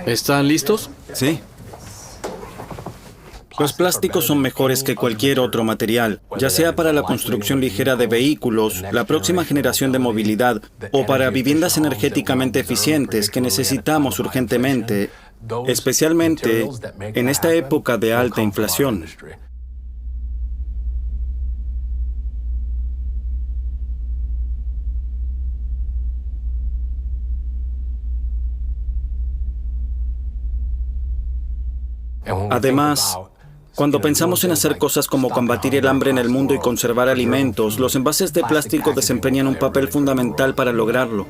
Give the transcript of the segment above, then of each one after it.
¿Están listos? Sí. Los plásticos son mejores que cualquier otro material, ya sea para la construcción ligera de vehículos, la próxima generación de movilidad o para viviendas energéticamente eficientes que necesitamos urgentemente, especialmente en esta época de alta inflación. Además, cuando pensamos en hacer cosas como combatir el hambre en el mundo y conservar alimentos, los envases de plástico desempeñan un papel fundamental para lograrlo.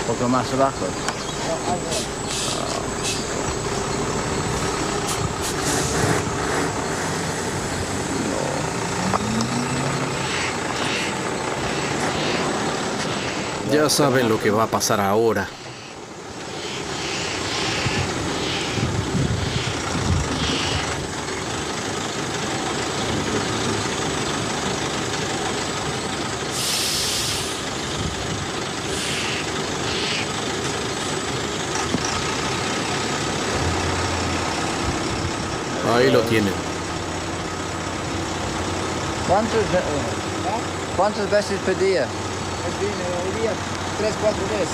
Un poco más abajo. Ya saben lo que va a pasar ahora. Ahí lo tienen. ¿Cuántas veces por día? Hoy día 3, 4 veces.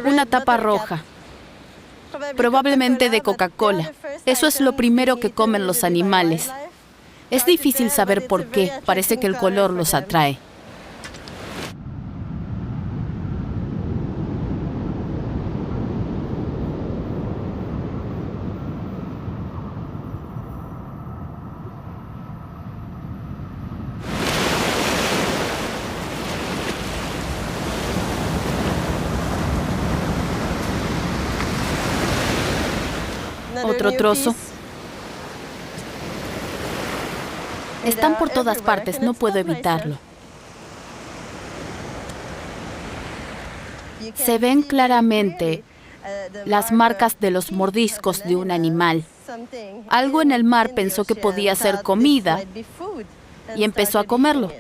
Una tapa roja, probablemente de Coca-Cola. Eso es lo primero que comen los animales. Es difícil saber por qué. Parece que el color los atrae. Otro trozo. Están por todas partes, no puedo evitarlo. Se ven claramente las marcas de los mordiscos de un animal. Algo en el mar pensó que podía ser comida y empezó a comerlo.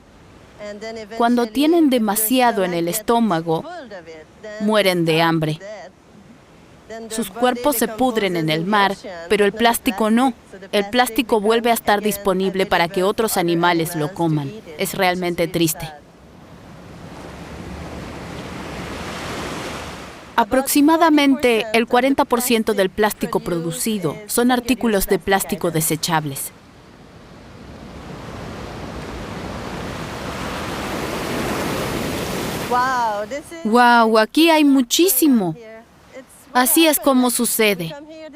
Cuando tienen demasiado en el estómago, mueren de hambre. Sus cuerpos se pudren en el mar, pero el plástico no. El plástico vuelve a estar disponible para que otros animales lo coman. Es realmente triste. Aproximadamente el 40% del plástico producido son artículos de plástico desechables. ¡Wow! Aquí hay muchísimo. Así es como sucede.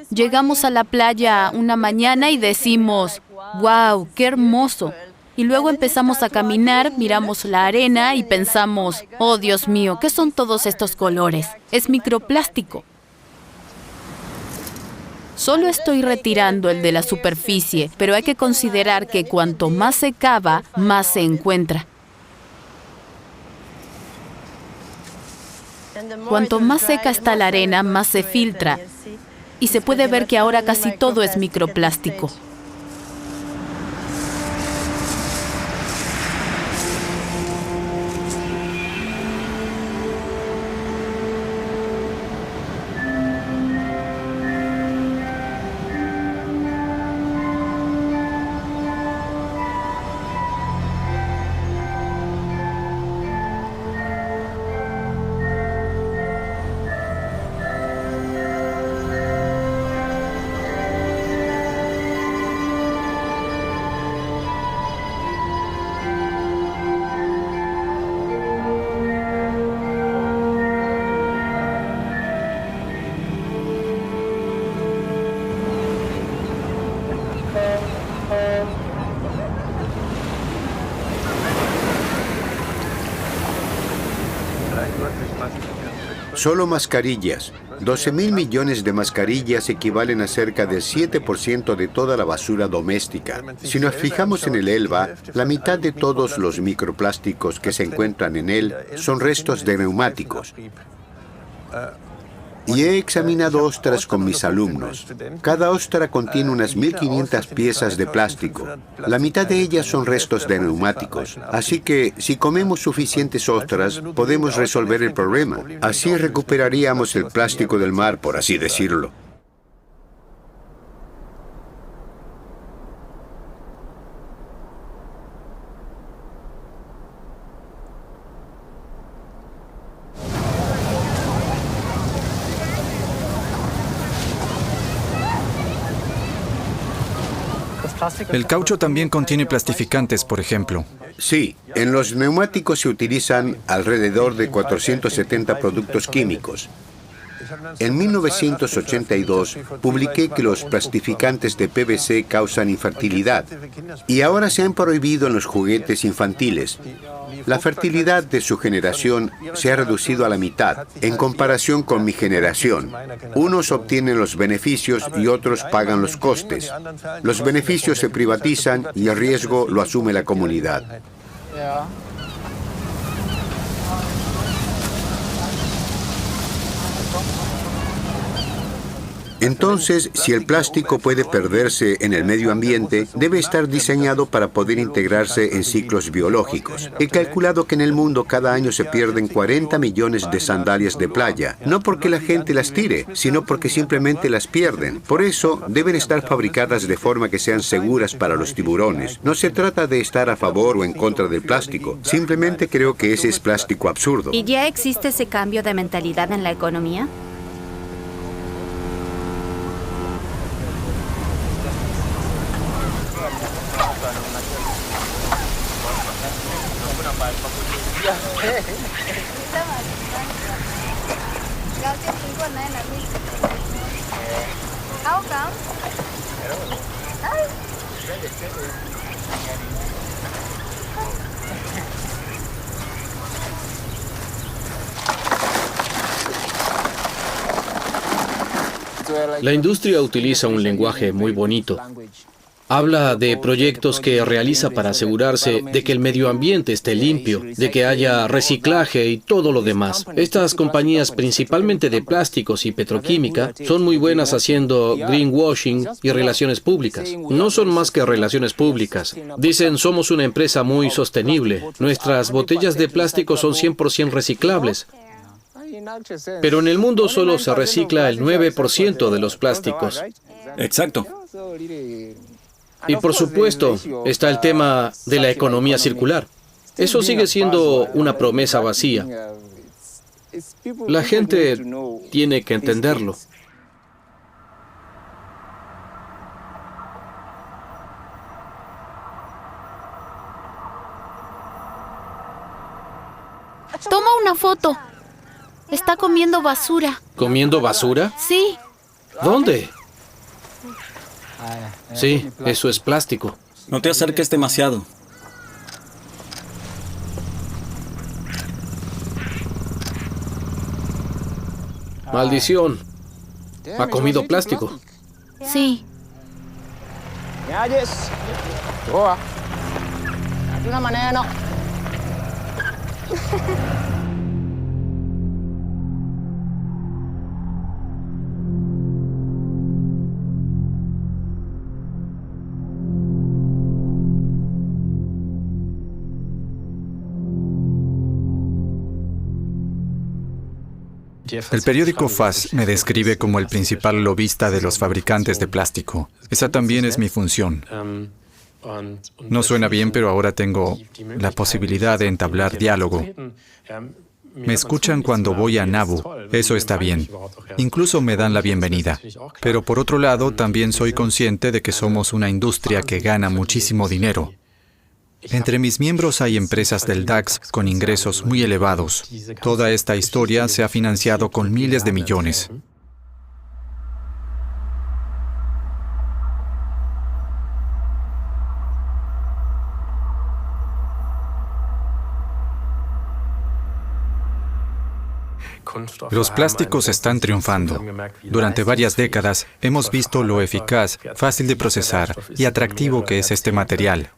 Llegamos a la playa una mañana y decimos, ¡wow! ¡Qué hermoso! Y luego empezamos a caminar, miramos la arena y pensamos, ¡oh, Dios mío! ¿Qué son todos estos colores? Es microplástico. Solo estoy retirando el de la superficie, pero hay que considerar que cuanto más se cava, más se encuentra. Cuanto más seca está la arena, más se filtra. Y se puede ver que ahora casi todo es microplástico. Solo mascarillas. 12.000 millones de mascarillas equivalen a cerca del 7% de toda la basura doméstica. Si nos fijamos en el Elba, la mitad de todos los microplásticos que se encuentran en él son restos de neumáticos. Y he examinado ostras con mis alumnos. Cada ostra contiene unas 1.500 piezas de plástico. La mitad de ellas son restos de neumáticos. Así que, si comemos suficientes ostras, podemos resolver el problema. Así recuperaríamos el plástico del mar, por así decirlo. El caucho también contiene plastificantes, por ejemplo. Sí, en los neumáticos se utilizan alrededor de 470 productos químicos. En 1982 publiqué que los plastificantes de PVC causan infertilidad y ahora se han prohibido en los juguetes infantiles. La fertilidad de su generación se ha reducido a la mitad en comparación con mi generación. Unos obtienen los beneficios y otros pagan los costes. Los beneficios se privatizan y el riesgo lo asume la comunidad. Entonces, si el plástico puede perderse en el medio ambiente, debe estar diseñado para poder integrarse en ciclos biológicos. He calculado que en el mundo cada año se pierden 40 millones de sandalias de playa, no porque la gente las tire, sino porque simplemente las pierden. Por eso, deben estar fabricadas de forma que sean seguras para los tiburones. No se trata de estar a favor o en contra del plástico, simplemente creo que ese es plástico absurdo. ¿Y ya existe ese cambio de mentalidad en la economía? La industria utiliza un lenguaje muy bonito. Habla de proyectos que realiza para asegurarse de que el medio ambiente esté limpio, de que haya reciclaje y todo lo demás. Estas compañías, principalmente de plásticos y petroquímica, son muy buenas haciendo greenwashing y relaciones públicas. No son más que relaciones públicas. Dicen, somos una empresa muy sostenible. Nuestras botellas de plástico son 100% reciclables. Pero en el mundo solo se recicla el 9% de los plásticos. Exacto. Y por supuesto, está el tema de la economía circular. Eso sigue siendo una promesa vacía. La gente tiene que entenderlo. Toma una foto. Está comiendo basura. ¿Comiendo basura? Sí. ¿Dónde? Sí, eso es plástico. No te acerques demasiado. Maldición. ¿Ha comido plástico? Sí. El periódico Faz me describe como el principal lobista de los fabricantes de plástico. Esa también es mi función. No suena bien, pero ahora tengo la posibilidad de entablar diálogo. Me escuchan cuando voy a Nabu. Eso está bien. Incluso me dan la bienvenida. Pero por otro lado, también soy consciente de que somos una industria que gana muchísimo dinero. Entre mis miembros hay empresas del DAX con ingresos muy elevados. Toda esta historia se ha financiado con miles de millones. Los plásticos están triunfando. Durante varias décadas hemos visto lo eficaz, fácil de procesar y atractivo que es este material.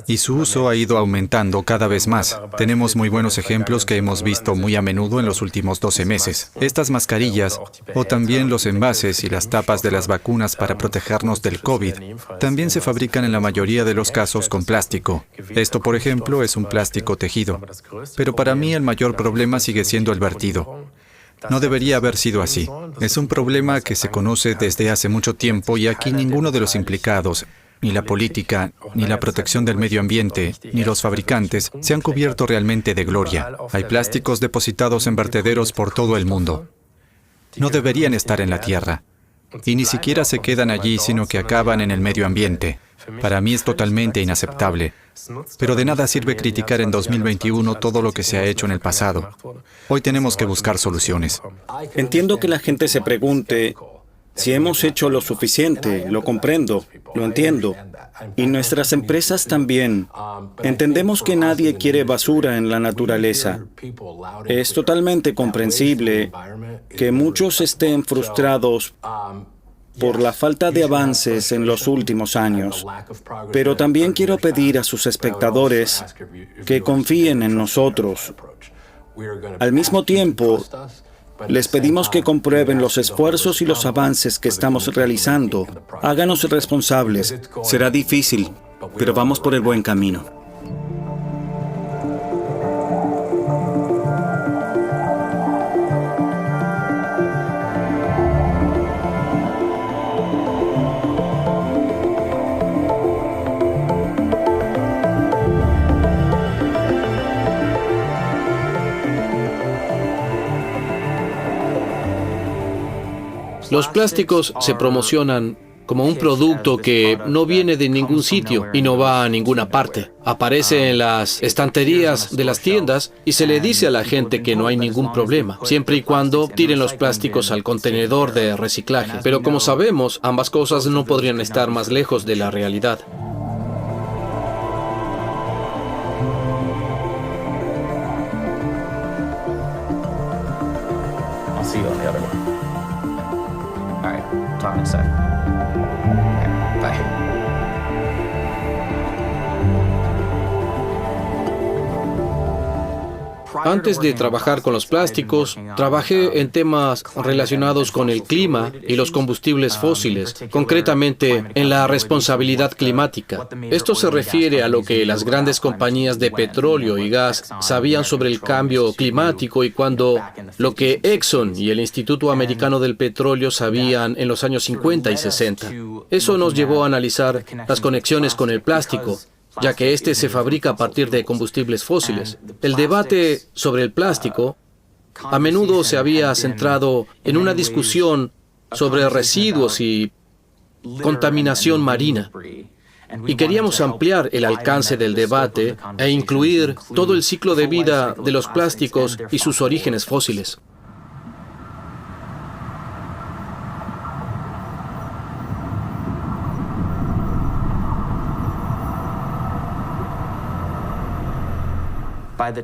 Y su uso ha ido aumentando cada vez más. Tenemos muy buenos ejemplos que hemos visto muy a menudo en los últimos 12 meses. Estas mascarillas, o también los envases y las tapas de las vacunas para protegernos del COVID, también se fabrican en la mayoría de los casos con plástico. Esto, por ejemplo, es un plástico tejido. Pero para mí el mayor problema sigue siendo el vertido. No debería haber sido así. Es un problema que se conoce desde hace mucho tiempo y aquí ninguno de los implicados, ni la política, ni la protección del medio ambiente, ni los fabricantes, se han cubierto realmente de gloria. Hay plásticos depositados en vertederos por todo el mundo. No deberían estar en la tierra. Y ni siquiera se quedan allí, sino que acaban en el medio ambiente. Para mí es totalmente inaceptable. Pero de nada sirve criticar en 2021 todo lo que se ha hecho en el pasado. Hoy tenemos que buscar soluciones. Entiendo que la gente se pregunte si hemos hecho lo suficiente. Lo comprendo, lo entiendo. Y nuestras empresas también. Entendemos que nadie quiere basura en la naturaleza. Es totalmente comprensible que muchos estén frustrados por la falta de avances en los últimos años. Pero también quiero pedir a sus espectadores que confíen en nosotros. Al mismo tiempo, les pedimos que comprueben los esfuerzos y los avances que estamos realizando. Háganos responsables. Será difícil, pero vamos por el buen camino. Los plásticos se promocionan como un producto que no viene de ningún sitio y no va a ninguna parte. Aparece en las estanterías de las tiendas y se le dice a la gente que no hay ningún problema, siempre y cuando tiren los plásticos al contenedor de reciclaje. Pero como sabemos, ambas cosas no podrían estar más lejos de la realidad. Antes de trabajar con los plásticos, trabajé en temas relacionados con el clima y los combustibles fósiles, concretamente en la responsabilidad climática. Esto se refiere a lo que las grandes compañías de petróleo y gas sabían sobre el cambio climático y cuando lo que Exxon y el Instituto Americano del Petróleo sabían en los años 50 y 60. Eso nos llevó a analizar las conexiones con el plástico, ya que este se fabrica a partir de combustibles fósiles. El debate sobre el plástico a menudo se había centrado en una discusión sobre residuos y contaminación marina. Y queríamos ampliar el alcance del debate e incluir todo el ciclo de vida de los plásticos y sus orígenes fósiles.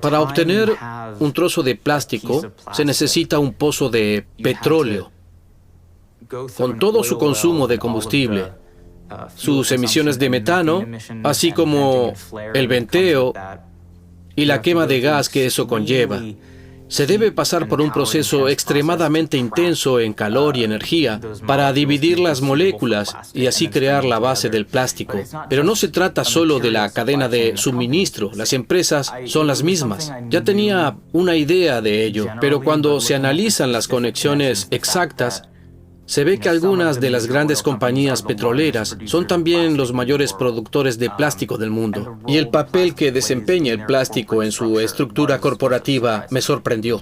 Para obtener un trozo de plástico se necesita un pozo de petróleo. Con todo su consumo de combustible, sus emisiones de metano, así como el venteo y la quema de gas que eso conlleva. Se debe pasar por un proceso extremadamente intenso en calor y energía para dividir las moléculas y así crear la base del plástico. Pero no se trata solo de la cadena de suministro, las empresas son las mismas. Ya tenía una idea de ello, pero cuando se analizan las conexiones exactas, se ve que algunas de las grandes compañías petroleras son también los mayores productores de plástico del mundo. Y el papel que desempeña el plástico en su estructura corporativa me sorprendió.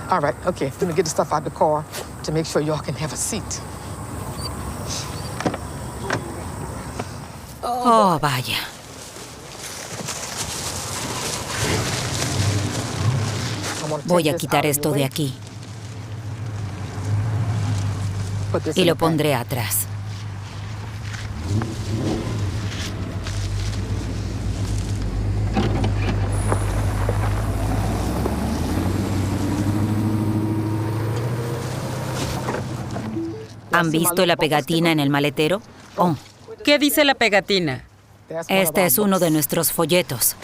All right, okay. Let me get the stuff out of the car to make sure y'all can have a seat. Oh, vaya. Voy a quitar esto de aquí y lo pondré atrás. ¿Han visto la pegatina en el maletero? Oh, ¿Qué dice la pegatina? este es uno de nuestros folletos.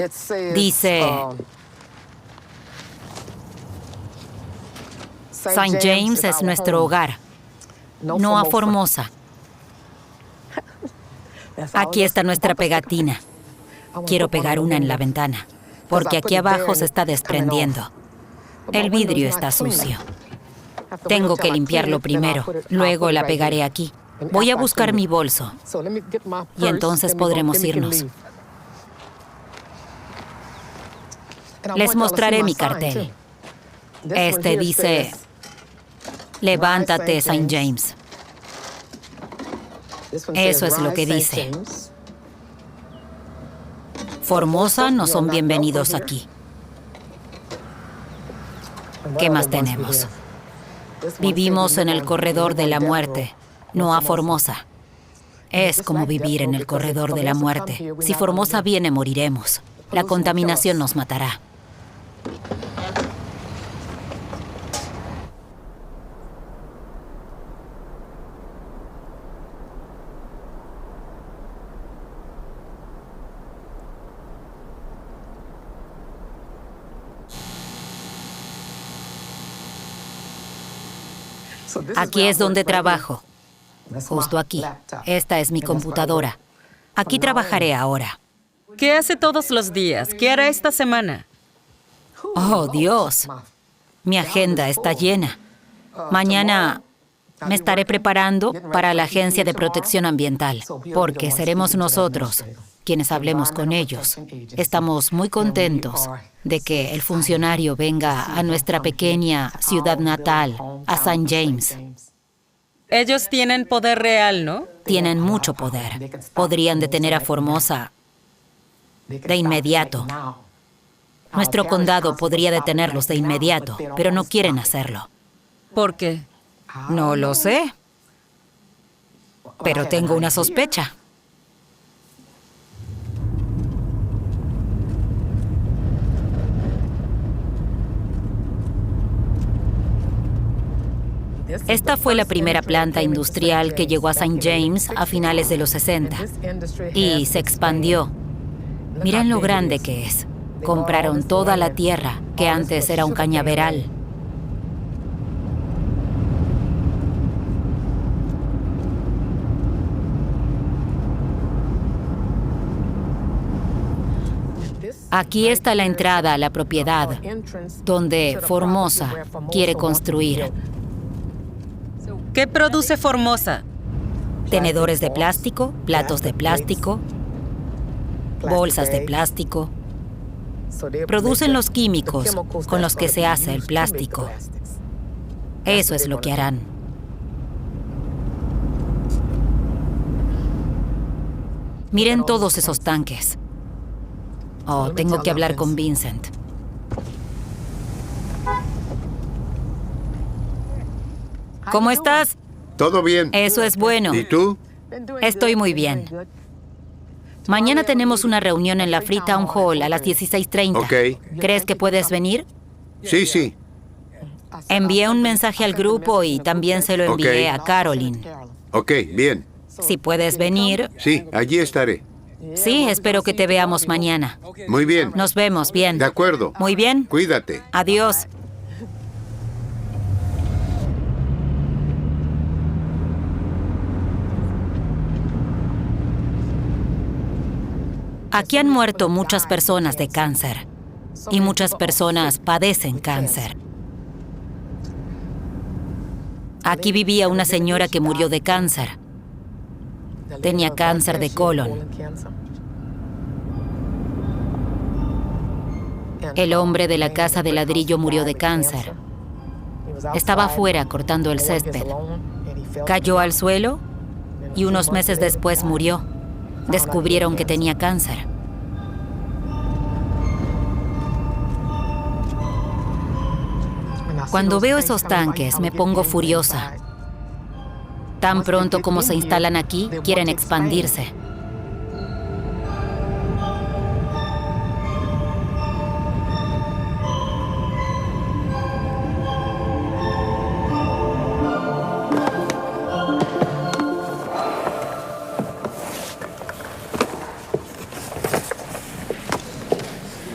Dice: St. James es nuestro hogar, no a Formosa. Aquí está nuestra pegatina. Quiero pegar una en la ventana, porque aquí abajo se está desprendiendo. El vidrio está sucio. Tengo que limpiarlo primero, luego la pegaré aquí. Voy a buscar mi bolso y entonces podremos irnos. Les mostraré mi cartel. Este dice: levántate, St. James. Eso es lo que dice. Formosa no son bienvenidos aquí. ¿Qué más tenemos? Vivimos en el corredor de la muerte, no a Formosa. Es como vivir en el corredor de la muerte. Si Formosa viene, moriremos. La contaminación nos matará. Aquí es donde trabajo. Justo aquí. Esta es mi computadora. Aquí trabajaré ahora. ¿Qué hace todos los días? ¿Qué hará esta semana? Oh, Dios. Mi agenda está llena. Mañana me estaré preparando para la Agencia de Protección Ambiental, porque seremos nosotros quienes hablemos con ellos. Estamos muy contentos de que el funcionario venga a nuestra pequeña ciudad natal, a St. James. Ellos tienen poder real, ¿no? Tienen mucho poder. Podrían detener a Formosa de inmediato. Nuestro condado podría detenerlos de inmediato, pero no quieren hacerlo. ¿Por qué? No lo sé, pero tengo una sospecha. Esta fue la primera planta industrial que llegó a St. James a finales de los 60 y se expandió. Miren lo grande que es. Compraron toda la tierra, que antes era un cañaveral. Aquí está la entrada a la propiedad, donde Formosa quiere construir. ¿Qué produce Formosa? Tenedores de plástico, platos de plástico, bolsas de plástico. Producen los químicos con los que se hace el plástico. Eso es lo que harán. Miren todos esos tanques. Oh, tengo que hablar con Vincent. ¿Cómo estás? ¿Todo bien? Eso es bueno. ¿Y tú? Estoy muy bien. Mañana tenemos una reunión en la Freetown Hall a las 16:30. Ok. ¿Crees que puedes venir? Sí, sí. Envié un mensaje al grupo y también se lo envié a Carolyn. Ok, bien. Si puedes venir. Sí, allí estaré. Sí, espero que te veamos mañana. Muy bien. Nos vemos, bien. De acuerdo. Muy bien. Cuídate. Adiós. Aquí han muerto muchas personas de cáncer y muchas personas padecen cáncer. Aquí vivía una señora que murió de cáncer. Tenía cáncer de colon. El hombre de la casa de ladrillo murió de cáncer. Estaba afuera cortando el césped. Cayó al suelo y unos meses después murió. Descubrieron que tenía cáncer. Cuando veo esos tanques, me pongo furiosa. Tan pronto como se instalan aquí, quieren expandirse.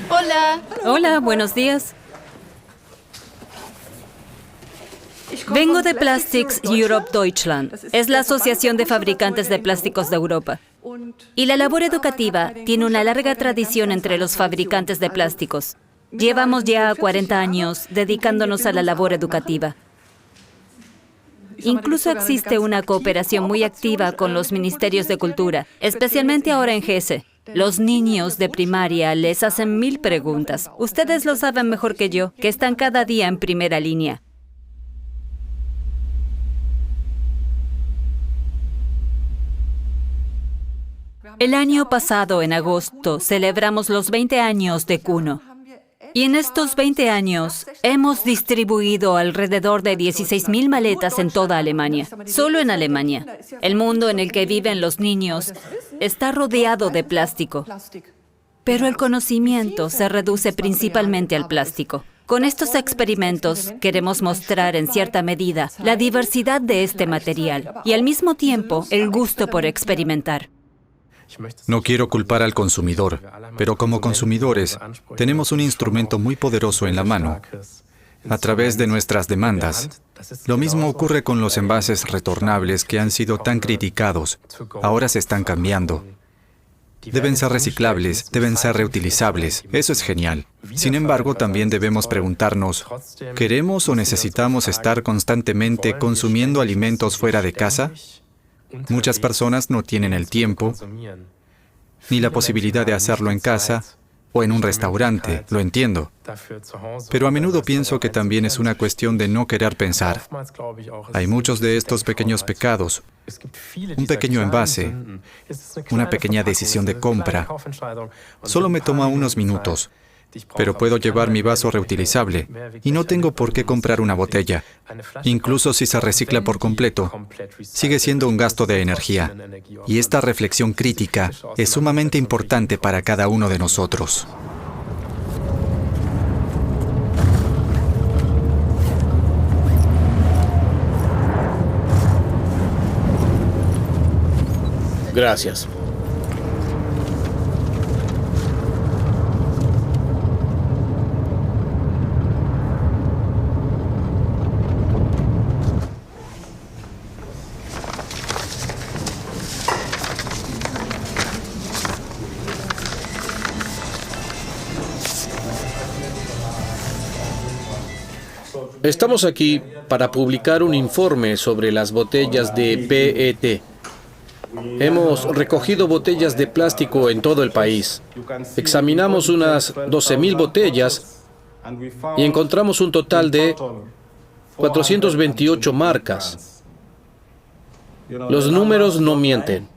Hola. Hola, buenos días. Vengo de Plastics Europe Deutschland. Es la Asociación de Fabricantes de Plásticos de Europa. Y la labor educativa tiene una larga tradición entre los fabricantes de plásticos. Llevamos ya 40 años dedicándonos a la labor educativa. Incluso existe una cooperación muy activa con los ministerios de cultura, especialmente ahora en Hesse. Los niños de primaria les hacen 1000 preguntas. Ustedes lo saben mejor que yo, que están cada día en primera línea. El año pasado, en agosto, celebramos los 20 años de Kuno. Y en estos 20 años hemos distribuido alrededor de 16.000 maletas en toda Alemania. Solo en Alemania. El mundo en el que viven los niños está rodeado de plástico. Pero el conocimiento se reduce principalmente al plástico. Con estos experimentos queremos mostrar en cierta medida la diversidad de este material y al mismo tiempo el gusto por experimentar. No quiero culpar al consumidor, pero como consumidores tenemos un instrumento muy poderoso en la mano. A través de nuestras demandas. Lo mismo ocurre con los envases retornables que han sido tan criticados. Ahora se están cambiando. Deben ser reciclables, deben ser reutilizables. Eso es genial. Sin embargo, también debemos preguntarnos, ¿queremos o necesitamos estar constantemente consumiendo alimentos fuera de casa? Muchas personas no tienen el tiempo ni la posibilidad de hacerlo en casa o en un restaurante, lo entiendo. Pero a menudo pienso que también es una cuestión de no querer pensar. Hay muchos de estos pequeños pecados, un pequeño envase, una pequeña decisión de compra. Solo me toma unos minutos. Pero puedo llevar mi vaso reutilizable y no tengo por qué comprar una botella. Incluso si se recicla por completo, sigue siendo un gasto de energía. Y esta reflexión crítica es sumamente importante para cada uno de nosotros. Gracias. Estamos aquí para publicar un informe sobre las botellas de PET. Hemos recogido botellas de plástico en todo el país. Examinamos unas 12.000 botellas y encontramos un total de 428 marcas. Los números no mienten.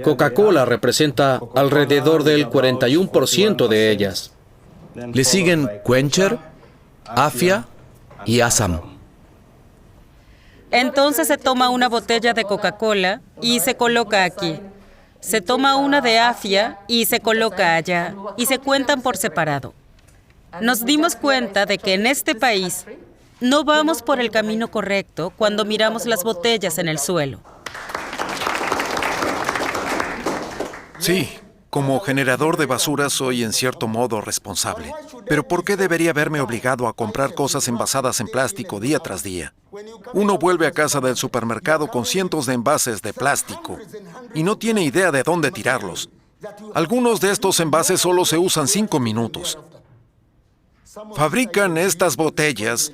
Coca-Cola representa alrededor del 41% de ellas. Le siguen Quencher, Afia y Asam. Entonces se toma una botella de Coca-Cola y se coloca aquí. Se toma una de Afia y se coloca allá. Y se cuentan por separado. Nos dimos cuenta de que en este país no vamos por el camino correcto cuando miramos las botellas en el suelo. Sí, como generador de basura soy en cierto modo responsable. Pero ¿por qué debería verme obligado a comprar cosas envasadas en plástico día tras día? Uno vuelve a casa del supermercado con cientos de envases de plástico y no tiene idea de dónde tirarlos. Algunos de estos envases solo se usan 5 minutos. Fabrican estas botellas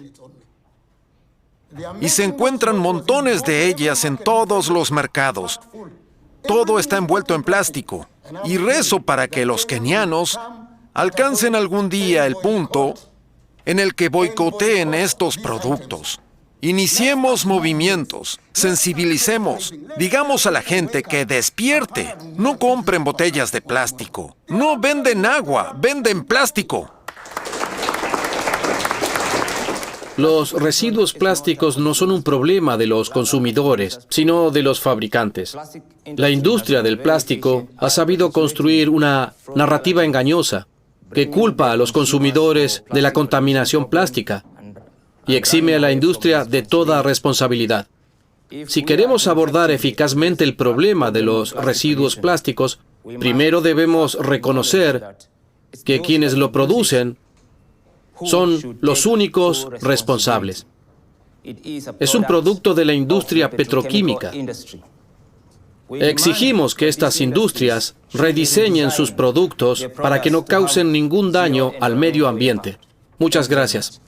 y se encuentran montones de ellas en todos los mercados. Todo está envuelto en plástico. Y rezo para que los kenianos alcancen algún día el punto en el que boicoteen estos productos. Iniciemos movimientos, sensibilicemos, digamos a la gente que despierte. No compren botellas de plástico. No venden agua, venden plástico. Los residuos plásticos no son un problema de los consumidores, sino de los fabricantes. La industria del plástico ha sabido construir una narrativa engañosa que culpa a los consumidores de la contaminación plástica y exime a la industria de toda responsabilidad. Si queremos abordar eficazmente el problema de los residuos plásticos, primero debemos reconocer que quienes lo producen son los únicos responsables. Es un producto de la industria petroquímica. Exigimos que estas industrias rediseñen sus productos para que no causen ningún daño al medio ambiente. Muchas gracias.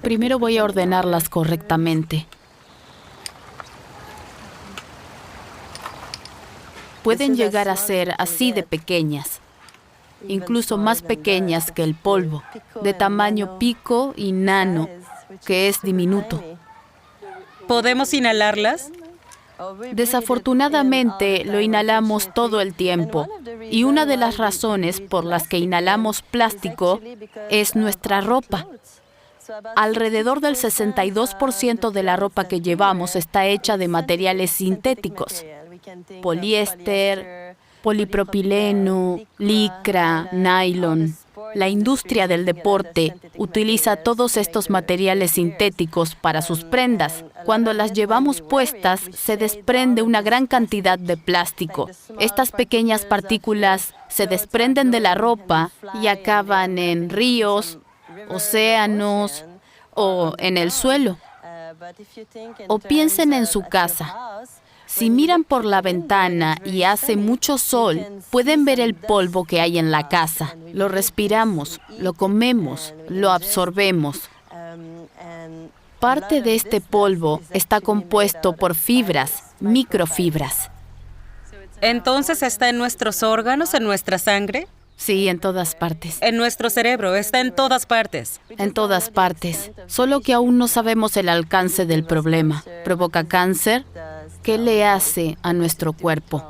Primero voy a ordenarlas correctamente. Pueden llegar a ser así de pequeñas, incluso más pequeñas que el polvo, de tamaño pico y nano, que es diminuto. ¿Podemos inhalarlas? Desafortunadamente, lo inhalamos todo el tiempo, y una de las razones por las que inhalamos plástico es nuestra ropa. Alrededor del 62% de la ropa que llevamos está hecha de materiales sintéticos: poliéster, polipropileno, licra, nylon. La industria del deporte utiliza todos estos materiales sintéticos para sus prendas. Cuando las llevamos puestas, se desprende una gran cantidad de plástico. Estas pequeñas partículas se desprenden de la ropa y acaban en ríos, océanos o en el suelo. O piensen en su casa. Si miran por la ventana y hace mucho sol, pueden ver el polvo que hay en la casa. Lo respiramos, lo comemos, lo absorbemos. Parte de este polvo está compuesto por fibras, microfibras. ¿Entonces está en nuestros órganos, en nuestra sangre? Sí, en todas partes. En nuestro cerebro, está en todas partes. En todas partes. Solo que aún no sabemos el alcance del problema. ¿Provoca cáncer? ¿Qué le hace a nuestro cuerpo?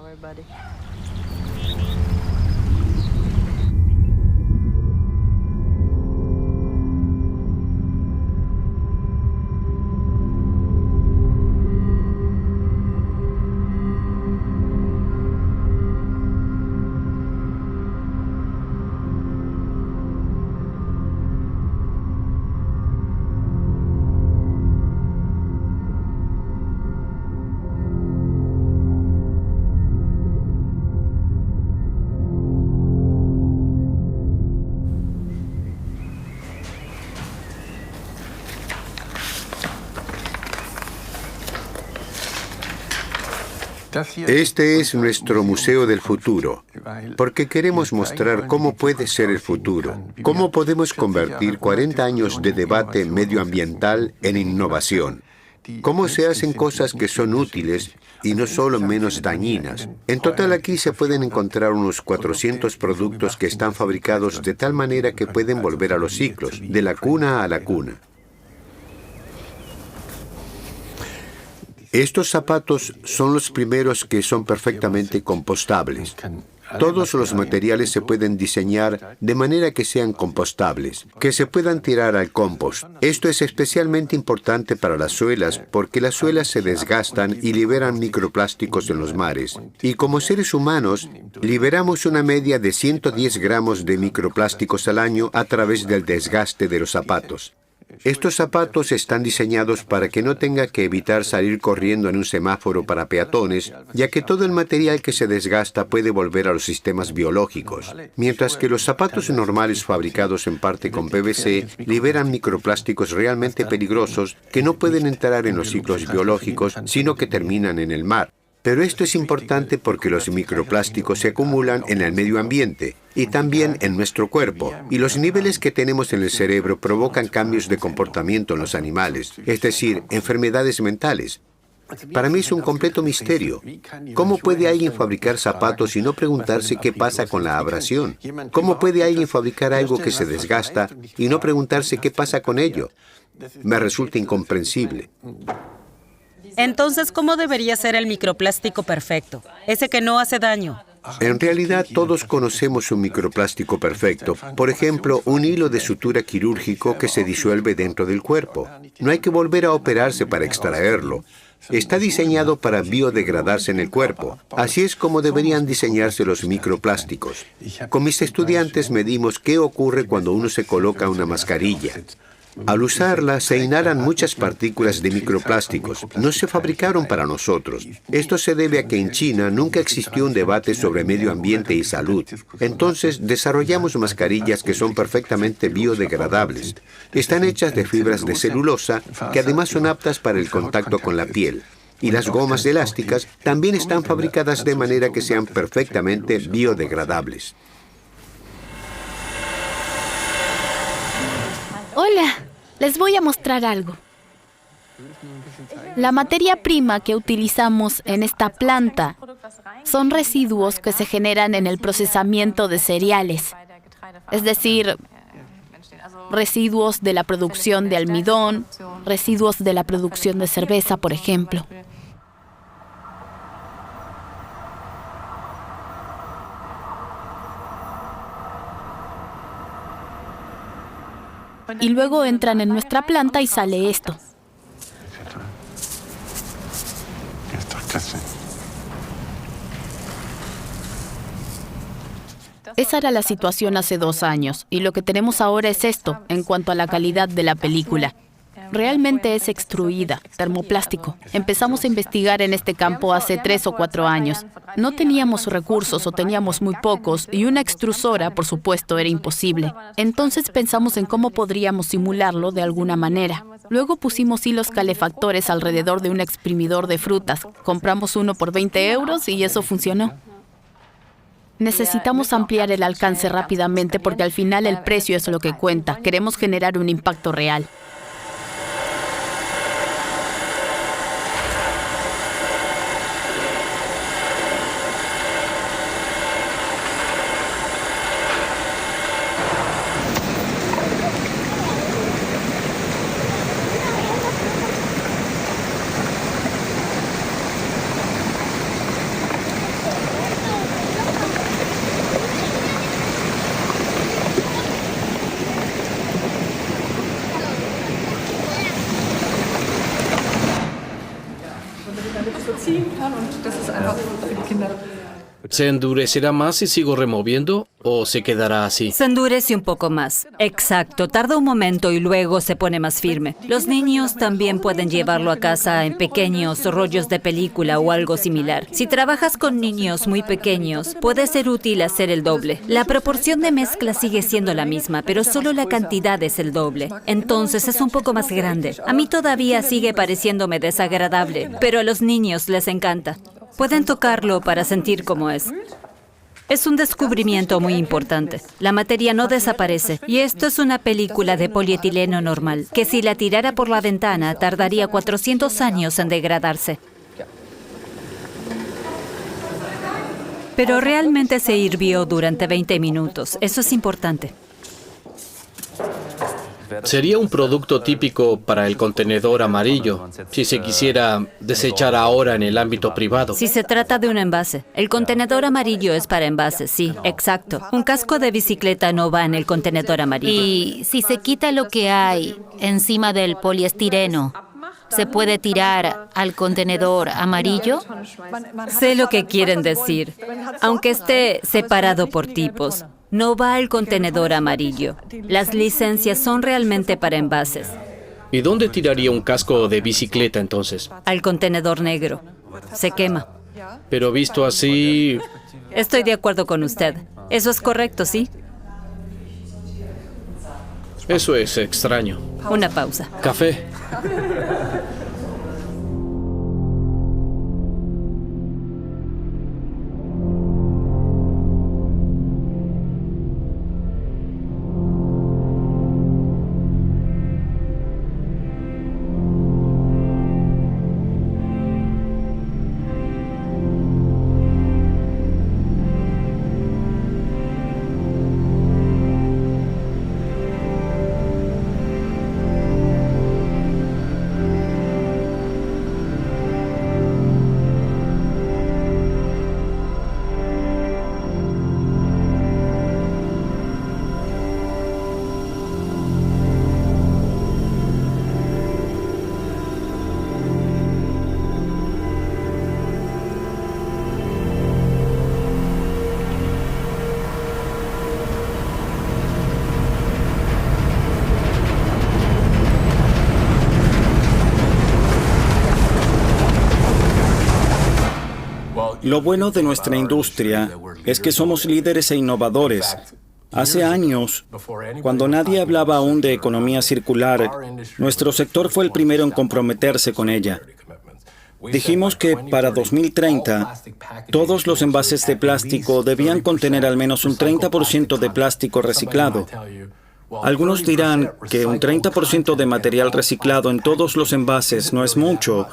Este es nuestro Museo del Futuro, porque queremos mostrar cómo puede ser el futuro, cómo podemos convertir 40 años de debate medioambiental en innovación, cómo se hacen cosas que son útiles y no solo menos dañinas. En total aquí se pueden encontrar unos 400 productos que están fabricados de tal manera que pueden volver a los ciclos, de la cuna a la cuna. Estos zapatos son los primeros que son perfectamente compostables. Todos los materiales se pueden diseñar de manera que sean compostables, que se puedan tirar al compost. Esto es especialmente importante para las suelas porque las suelas se desgastan y liberan microplásticos en los mares. Y como seres humanos, liberamos una media de 110 gramos de microplásticos al año a través del desgaste de los zapatos. Estos zapatos están diseñados para que no tenga que evitar salir corriendo en un semáforo para peatones, ya que todo el material que se desgasta puede volver a los sistemas biológicos, mientras que los zapatos normales fabricados en parte con PVC liberan microplásticos realmente peligrosos que no pueden entrar en los ciclos biológicos, sino que terminan en el mar. Pero esto es importante porque los microplásticos se acumulan en el medio ambiente y también en nuestro cuerpo, y los niveles que tenemos en el cerebro provocan cambios de comportamiento en los animales, es decir, enfermedades mentales. Para mí es un completo misterio. ¿Cómo puede alguien fabricar zapatos y no preguntarse qué pasa con la abrasión? ¿Cómo puede alguien fabricar algo que se desgasta y no preguntarse qué pasa con ello? Me resulta incomprensible. Entonces, ¿cómo debería ser el microplástico perfecto? Ese que no hace daño. En realidad, todos conocemos un microplástico perfecto. Por ejemplo, un hilo de sutura quirúrgico que se disuelve dentro del cuerpo. No hay que volver a operarse para extraerlo. Está diseñado para biodegradarse en el cuerpo. Así es como deberían diseñarse los microplásticos. Con mis estudiantes medimos qué ocurre cuando uno se coloca una mascarilla. Al usarla, se inhalan muchas partículas de microplásticos. No se fabricaron para nosotros. Esto se debe a que en China nunca existió un debate sobre medio ambiente y salud. Entonces, desarrollamos mascarillas que son perfectamente biodegradables. Están hechas de fibras de celulosa, que además son aptas para el contacto con la piel. Y las gomas elásticas también están fabricadas de manera que sean perfectamente biodegradables. Hola, les voy a mostrar algo. La materia prima que utilizamos en esta planta son residuos que se generan en el procesamiento de cereales, es decir, residuos de la producción de almidón, residuos de la producción de cerveza, por ejemplo. Y luego entran en nuestra planta y sale esto. Esa era la situación hace 2 años, y lo que tenemos ahora es esto, en cuanto a la calidad de la película. Realmente es extruida, termoplástico. Empezamos a investigar en este campo hace 3 o 4 años. No teníamos recursos o teníamos muy pocos y una extrusora, por supuesto, era imposible. Entonces pensamos en cómo podríamos simularlo de alguna manera. Luego pusimos hilos calefactores alrededor de un exprimidor de frutas. Compramos uno por 20 euros y eso funcionó. Necesitamos ampliar el alcance rápidamente porque al final el precio es lo que cuenta. Queremos generar un impacto real. ¿Se endurecerá más si sigo removiendo o se quedará así? Se endurece un poco más. Exacto, tarda un momento y luego se pone más firme. Los niños también pueden llevarlo a casa en pequeños rollos de película o algo similar. Si trabajas con niños muy pequeños, puede ser útil hacer el doble. La proporción de mezcla sigue siendo la misma, pero solo la cantidad es el doble. Entonces es un poco más grande. A mí todavía sigue pareciéndome desagradable, pero a los niños les encanta. Pueden tocarlo para sentir cómo es. Es un descubrimiento muy importante. La materia no desaparece. Y esto es una película de polietileno normal, que si la tirara por la ventana tardaría 400 años en degradarse. Pero realmente se hirvió durante 20 minutos. Eso es importante. Sería un producto típico para el contenedor amarillo, si se quisiera desechar ahora en el ámbito privado. Si se trata de un envase. El contenedor amarillo es para envases, sí, exacto. Un casco de bicicleta no va en el contenedor amarillo. Y si se quita lo que hay encima del poliestireno, ¿se puede tirar al contenedor amarillo? Sé lo que quieren decir. Aunque esté separado por tipos, no va al contenedor amarillo. Las licencias son realmente para envases. ¿Y dónde tiraría un casco de bicicleta entonces? Al contenedor negro. Se quema. Pero visto así... Estoy de acuerdo con usted. Eso es correcto, ¿sí? Eso es extraño. Una pausa. Café. Lo bueno de nuestra industria es que somos líderes e innovadores. Hace años, cuando nadie hablaba aún de economía circular, nuestro sector fue el primero en comprometerse con ella. Dijimos que para 2030, todos los envases de plástico debían contener al menos un 30% de plástico reciclado. Algunos dirán que un 30% de material reciclado en todos los envases no es mucho,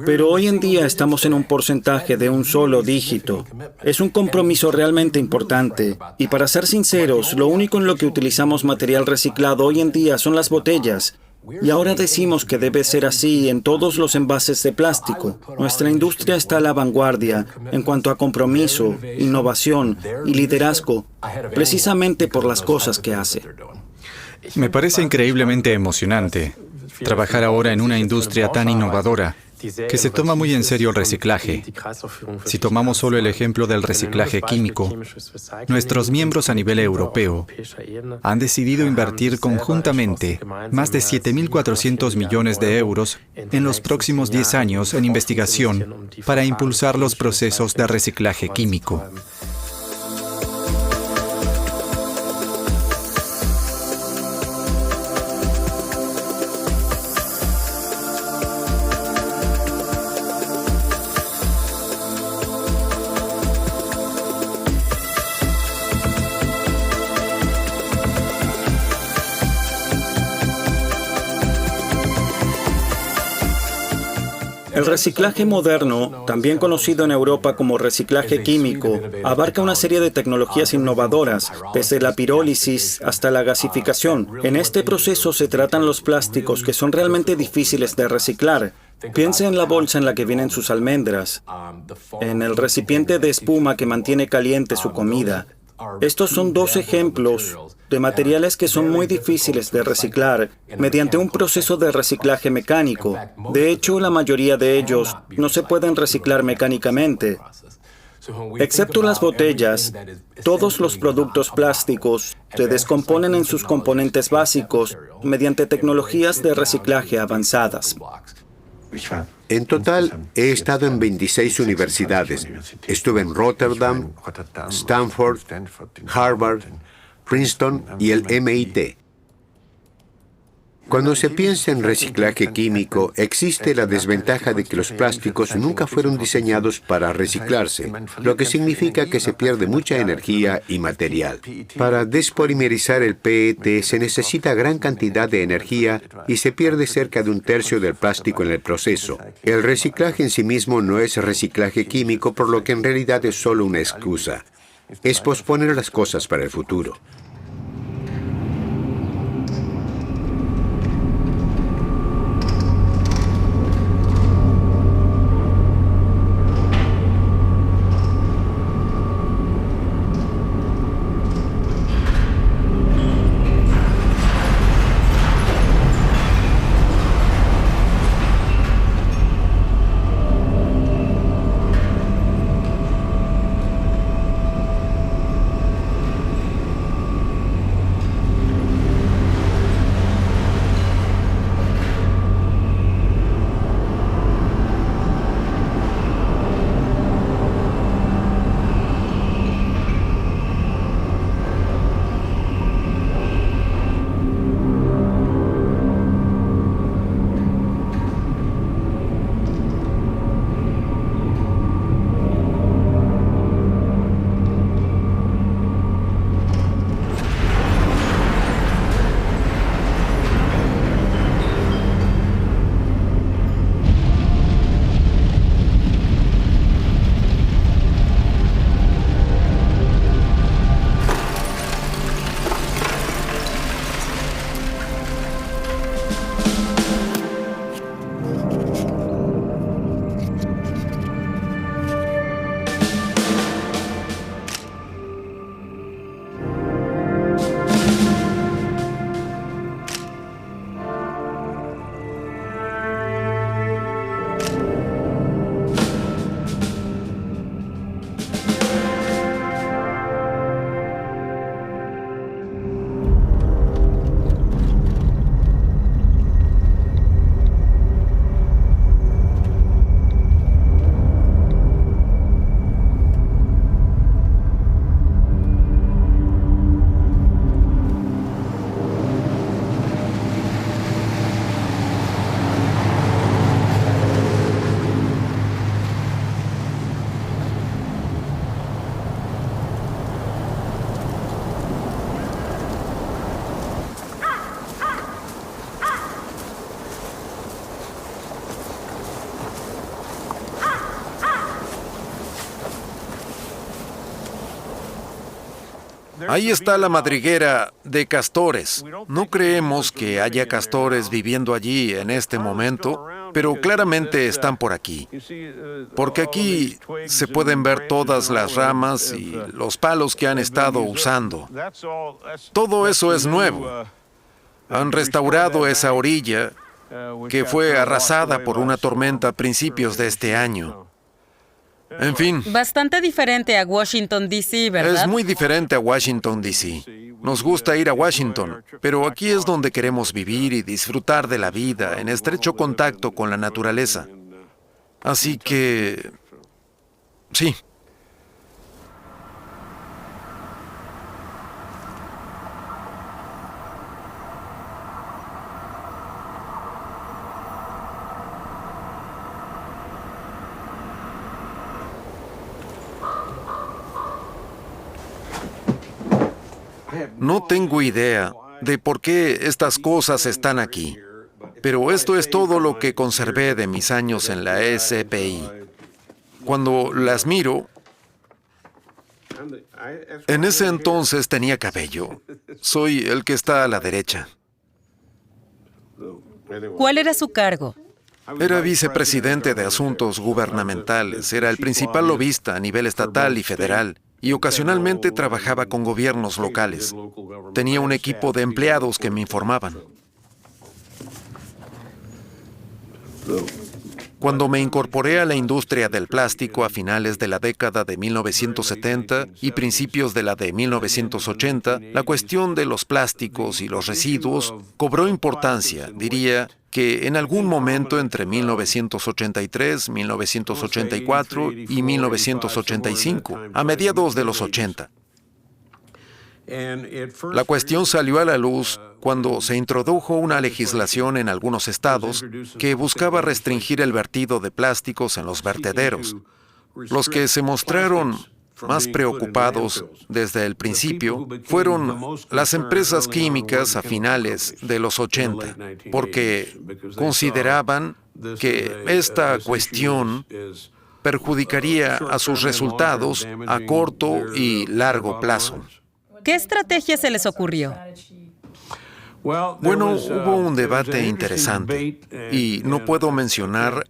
pero hoy en día estamos en un porcentaje de un solo dígito. Es un compromiso realmente importante. Y para ser sinceros, lo único en lo que utilizamos material reciclado hoy en día son las botellas. Y ahora decimos que debe ser así en todos los envases de plástico. Nuestra industria está a la vanguardia en cuanto a compromiso, innovación y liderazgo, precisamente por las cosas que hace. Me parece increíblemente emocionante trabajar ahora en una industria tan innovadora que se toma muy en serio el reciclaje. Si tomamos solo el ejemplo del reciclaje químico, nuestros miembros a nivel europeo han decidido invertir conjuntamente más de 7.400 millones de euros en los próximos 10 años en investigación para impulsar los procesos de reciclaje químico. El reciclaje moderno, también conocido en Europa como reciclaje químico, abarca una serie de tecnologías innovadoras, desde la pirólisis hasta la gasificación. En este proceso se tratan los plásticos que son realmente difíciles de reciclar. Piense en la bolsa en la que vienen sus almendras, en el recipiente de espuma que mantiene caliente su comida. Estos son dos ejemplos de materiales que son muy difíciles de reciclar mediante un proceso de reciclaje mecánico. De hecho, la mayoría de ellos no se pueden reciclar mecánicamente. Excepto las botellas, todos los productos plásticos se descomponen en sus componentes básicos mediante tecnologías de reciclaje avanzadas. En total, he estado en 26 universidades. Estuve en Rotterdam, Stanford, Harvard, Princeton y el MIT. Cuando se piensa en reciclaje químico, existe la desventaja de que los plásticos nunca fueron diseñados para reciclarse, lo que significa que se pierde mucha energía y material. Para despolimerizar el PET se necesita gran cantidad de energía y se pierde cerca de un tercio del plástico en el proceso. El reciclaje en sí mismo no es reciclaje químico, por lo que en realidad es solo una excusa. Es posponer las cosas para el futuro. Ahí está la madriguera de castores. No creemos que haya castores viviendo allí en este momento, pero claramente están por aquí. Porque aquí se pueden ver todas las ramas y los palos que han estado usando. Todo eso es nuevo. Han restaurado esa orilla que fue arrasada por una tormenta a principios de este año. En fin. Bastante diferente a Washington, D.C., ¿verdad? Es muy diferente a Washington, D.C. Nos gusta ir a Washington, pero aquí es donde queremos vivir y disfrutar de la vida en estrecho contacto con la naturaleza. Así que... sí. No tengo idea de por qué estas cosas están aquí, pero esto es todo lo que conservé de mis años en la SPI. Cuando las miro, en ese entonces tenía cabello. Soy el que está a la derecha. ¿Cuál era su cargo? Era vicepresidente de Asuntos Gubernamentales, era el principal lobista a nivel estatal y federal. Y ocasionalmente trabajaba con gobiernos locales. Tenía un equipo de empleados que me informaban. Cuando me incorporé a la industria del plástico a finales de la década de 1970 y principios de la de 1980, la cuestión de los plásticos y los residuos cobró importancia, diría, que en algún momento entre 1983, 1984 y 1985, a mediados de los 80. La cuestión salió a la luz cuando se introdujo una legislación en algunos estados que buscaba restringir el vertido de plásticos en los vertederos. Los que se mostraron más preocupados desde el principio fueron las empresas químicas a finales de los 80, porque consideraban que esta cuestión perjudicaría a sus resultados a corto y largo plazo. ¿Qué estrategia se les ocurrió? Bueno, hubo un debate interesante y no puedo mencionar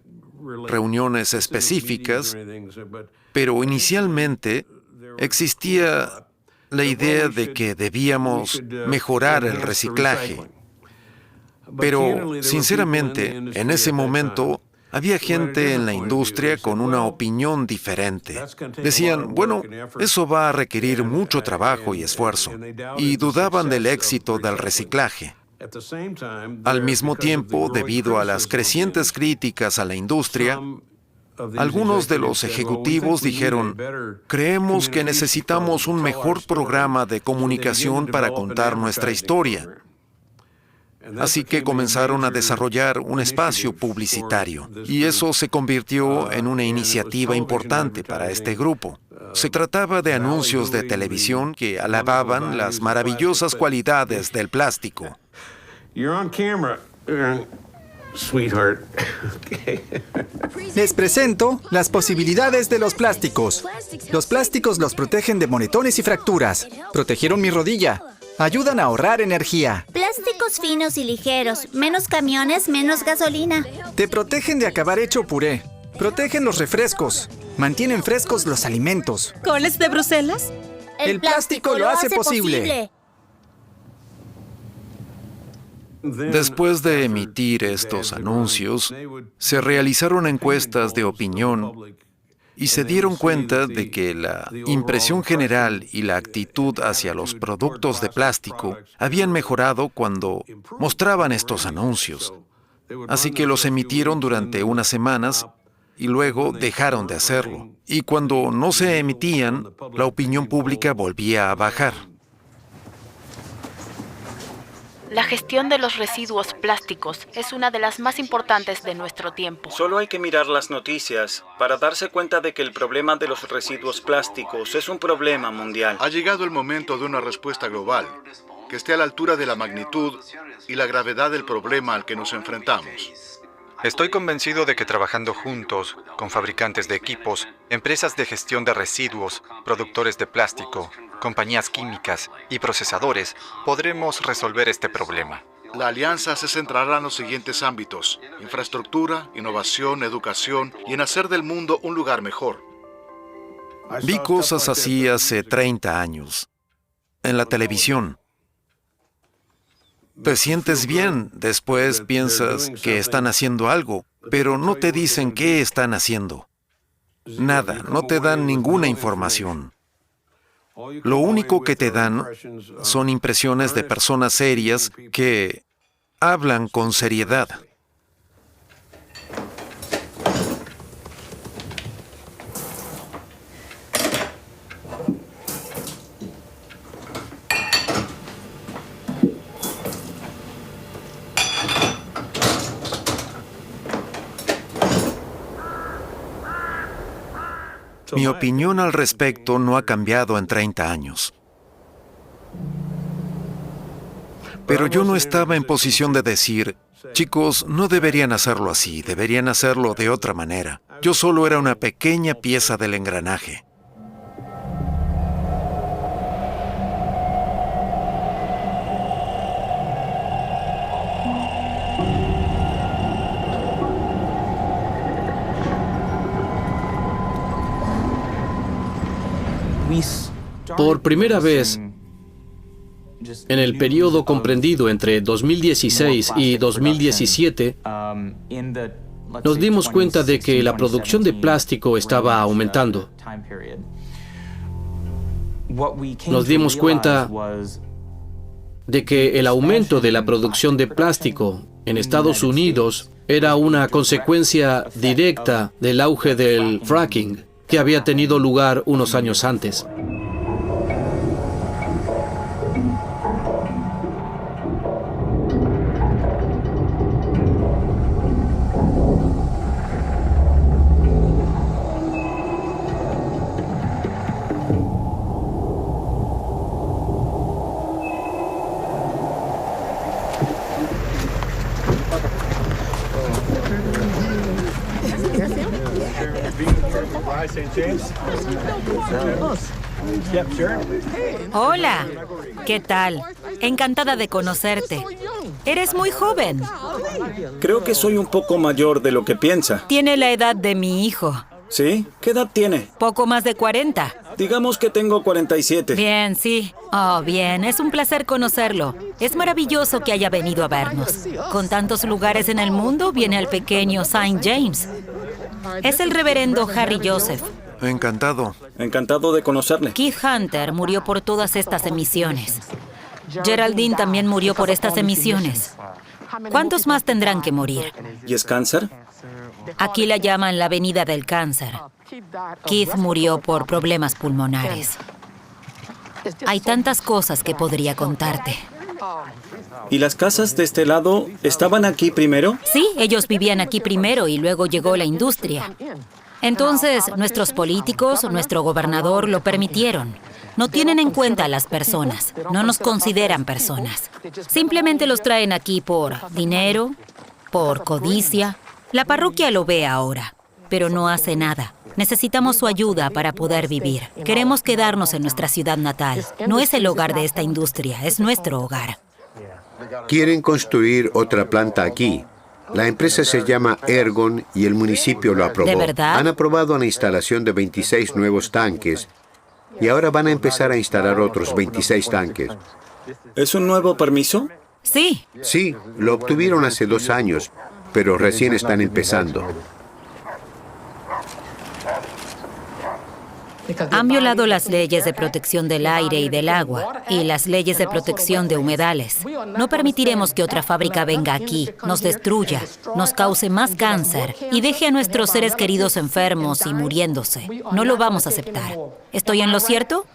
reuniones específicas, pero inicialmente existía la idea de que debíamos mejorar el reciclaje. Pero, sinceramente, en ese momento había gente en la industria con una opinión diferente. Decían, bueno, eso va a requerir mucho trabajo y esfuerzo, y dudaban del éxito del reciclaje. Al mismo tiempo, debido a las crecientes críticas a la industria, algunos de los ejecutivos dijeron, creemos que necesitamos un mejor programa de comunicación para contar nuestra historia. Así que comenzaron a desarrollar un espacio publicitario, y eso se convirtió en una iniciativa importante para este grupo. Se trataba de anuncios de televisión que alababan las maravillosas cualidades del plástico. Les presento las posibilidades de los plásticos. Los plásticos los protegen de moretones y fracturas. Protegieron mi rodilla. Ayudan a ahorrar energía. Plásticos finos y ligeros. Menos camiones, menos gasolina. Te protegen de acabar hecho puré. Protegen los refrescos. Mantienen frescos los alimentos. ¿Coles de Bruselas? El plástico lo hace posible. Después de emitir estos anuncios, se realizaron encuestas de opinión y se dieron cuenta de que la impresión general y la actitud hacia los productos de plástico habían mejorado cuando mostraban estos anuncios. Así que los emitieron durante unas semanas y luego dejaron de hacerlo. Y cuando no se emitían, la opinión pública volvía a bajar. La gestión de los residuos plásticos es una de las más importantes de nuestro tiempo. Solo hay que mirar las noticias para darse cuenta de que el problema de los residuos plásticos es un problema mundial. Ha llegado el momento de una respuesta global que esté a la altura de la magnitud y la gravedad del problema al que nos enfrentamos. Estoy convencido de que trabajando juntos, con fabricantes de equipos, empresas de gestión de residuos, productores de plástico, compañías químicas y procesadores, podremos resolver este problema. La alianza se centrará en los siguientes ámbitos: infraestructura, innovación, educación y en hacer del mundo un lugar mejor. Vi cosas así hace 30 años, en la televisión. Te sientes bien, después piensas que están haciendo algo, pero no te dicen qué están haciendo. Nada, no te dan ninguna información. Lo único que te dan son impresiones de personas serias que hablan con seriedad. Mi opinión al respecto no ha cambiado en 30 años. Pero yo no estaba en posición de decir, chicos, no deberían hacerlo así, deberían hacerlo de otra manera. Yo solo era una pequeña pieza del engranaje. Por primera vez, en el periodo comprendido entre 2016 y 2017, nos dimos cuenta de que la producción de plástico estaba aumentando. Nos dimos cuenta de que el aumento de la producción de plástico en Estados Unidos era una consecuencia directa del auge del fracking que había tenido lugar unos años antes. Hola, ¿qué tal? Encantada de conocerte. Eres muy joven. Creo que soy un poco mayor de lo que piensa. Tiene la edad de mi hijo. ¿Sí? ¿Qué edad tiene? Poco más de 40. Digamos que tengo 47. Bien, sí. Oh, bien. Es un placer conocerlo. Es maravilloso que haya venido a vernos. Con tantos lugares en el mundo, viene al pequeño St. James. Es el reverendo Harry Joseph. Encantado. Encantado de conocerle. Keith Hunter murió por todas estas emisiones. Geraldine también murió por estas emisiones. ¿Cuántos más tendrán que morir? ¿Y es cáncer? Aquí la llaman la Avenida del Cáncer. Keith murió por problemas pulmonares. Hay tantas cosas que podría contarte. ¿Y las casas de este lado estaban aquí primero? Sí, ellos vivían aquí primero y luego llegó la industria. Entonces, nuestros políticos, nuestro gobernador lo permitieron. No tienen en cuenta a las personas, no nos consideran personas. Simplemente los traen aquí por dinero, por codicia. La parroquia lo ve ahora, pero no hace nada. Necesitamos su ayuda para poder vivir. Queremos quedarnos en nuestra ciudad natal. No es el hogar de esta industria, es nuestro hogar. Quieren construir otra planta aquí. La empresa se llama Ergon y el municipio lo aprobó. ¿De verdad? Han aprobado la instalación de 26 nuevos tanques y ahora van a empezar a instalar otros 26 tanques. ¿Es un nuevo permiso? Sí. Sí, lo obtuvieron hace 2 años, pero recién están empezando. Han violado las leyes de protección del aire y del agua y las leyes de protección de humedales. No permitiremos que otra fábrica venga aquí, nos destruya, nos cause más cáncer y deje a nuestros seres queridos enfermos y muriéndose. No lo vamos a aceptar. ¿Estoy en lo cierto?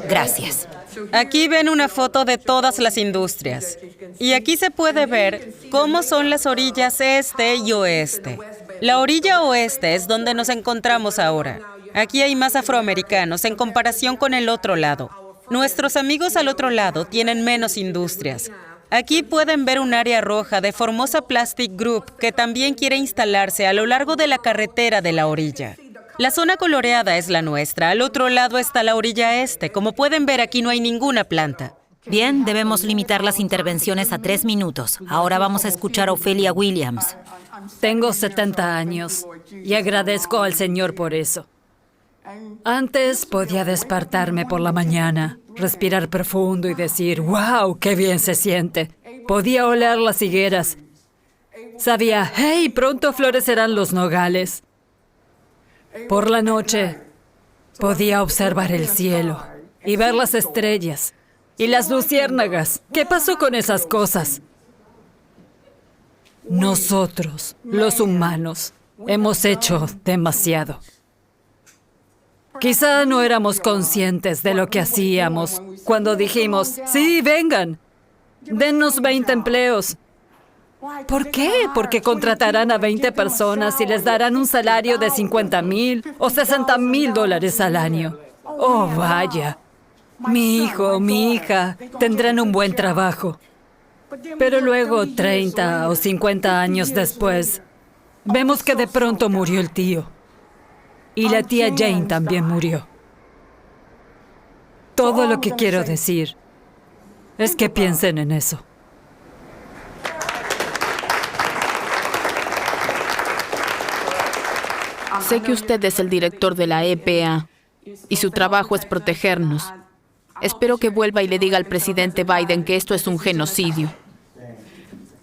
Gracias. Aquí ven una foto de todas las industrias. Y aquí se puede ver cómo son las orillas este y oeste. La orilla oeste es donde nos encontramos ahora. Aquí hay más afroamericanos en comparación con el otro lado. Nuestros amigos al otro lado tienen menos industrias. Aquí pueden ver un área roja de Formosa Plastic Group que también quiere instalarse a lo largo de la carretera de la orilla. La zona coloreada es la nuestra. Al otro lado está la orilla este. Como pueden ver, aquí no hay ninguna planta. Bien, debemos limitar las intervenciones a 3 minutos. Ahora vamos a escuchar a Ophelia Williams. Tengo 70 años y agradezco al Señor por eso. Antes podía despertarme por la mañana, respirar profundo y decir, ¡wow, qué bien se siente! Podía oler las higueras. Sabía, ¡hey, pronto florecerán los nogales! Por la noche podía observar el cielo y ver las estrellas y las luciérnagas. ¿Qué pasó con esas cosas? Nosotros, los humanos, hemos hecho demasiado. Quizá no éramos conscientes de lo que hacíamos cuando dijimos, sí, vengan, dennos 20 empleos. ¿Por qué? Porque contratarán a 20 personas y les darán un salario de $50,000 o $60,000 al año. Oh, vaya. Mi hijo, mi hija tendrán un buen trabajo. Pero luego, 30 o 50 años después, vemos que de pronto murió el tío. Y la tía Jane también murió. Todo lo que quiero decir es que piensen en eso. Sé que usted es el director de la EPA y su trabajo es protegernos. Espero que vuelva y le diga al presidente Biden que esto es un genocidio.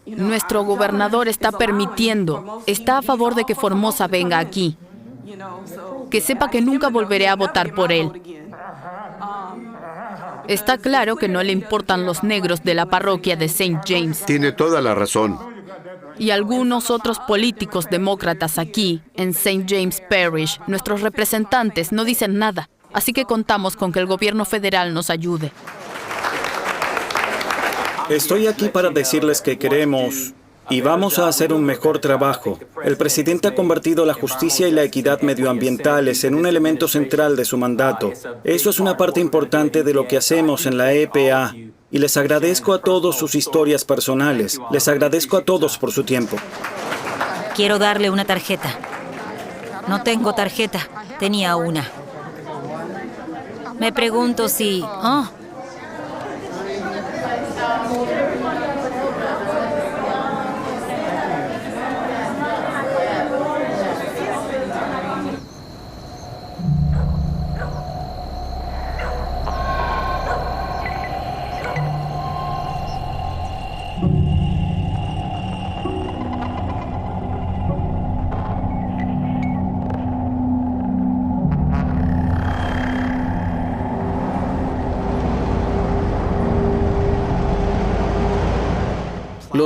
Nuestro gobernador está a favor de que Formosa venga aquí. Que sepa que nunca volveré a votar por él. Está claro que no le importan los negros de la parroquia de St. James. Tiene toda la razón. Y algunos otros políticos demócratas aquí, en St. James Parish, nuestros representantes, no dicen nada. Así que contamos con que el gobierno federal nos ayude. Estoy aquí para decirles que queremos y vamos a hacer un mejor trabajo. El presidente ha convertido la justicia y la equidad medioambientales en un elemento central de su mandato. Eso es una parte importante de lo que hacemos en la EPA. Y les agradezco a todos sus historias personales. Les agradezco a todos por su tiempo. Quiero darle una tarjeta. No tengo tarjeta. Tenía una. Me pregunto si... Oh.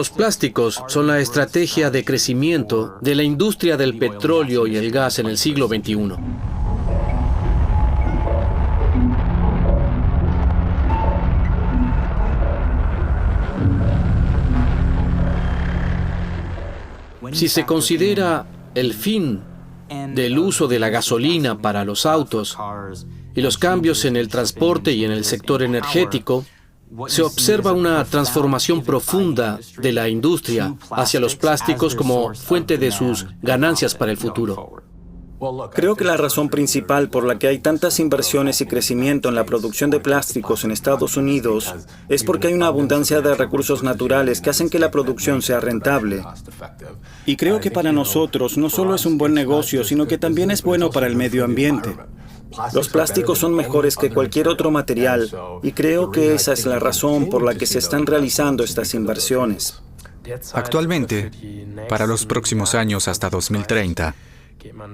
Los plásticos son la estrategia de crecimiento de la industria del petróleo y el gas en el siglo XXI. Si se considera el fin del uso de la gasolina para los autos y los cambios en el transporte y en el sector energético, se observa una transformación profunda de la industria hacia los plásticos como fuente de sus ganancias para el futuro. Creo que la razón principal por la que hay tantas inversiones y crecimiento en la producción de plásticos en Estados Unidos es porque hay una abundancia de recursos naturales que hacen que la producción sea rentable. Y creo que para nosotros no solo es un buen negocio, sino que también es bueno para el medio ambiente. Los plásticos son mejores que cualquier otro material y creo que esa es la razón por la que se están realizando estas inversiones. Actualmente, para los próximos años hasta 2030,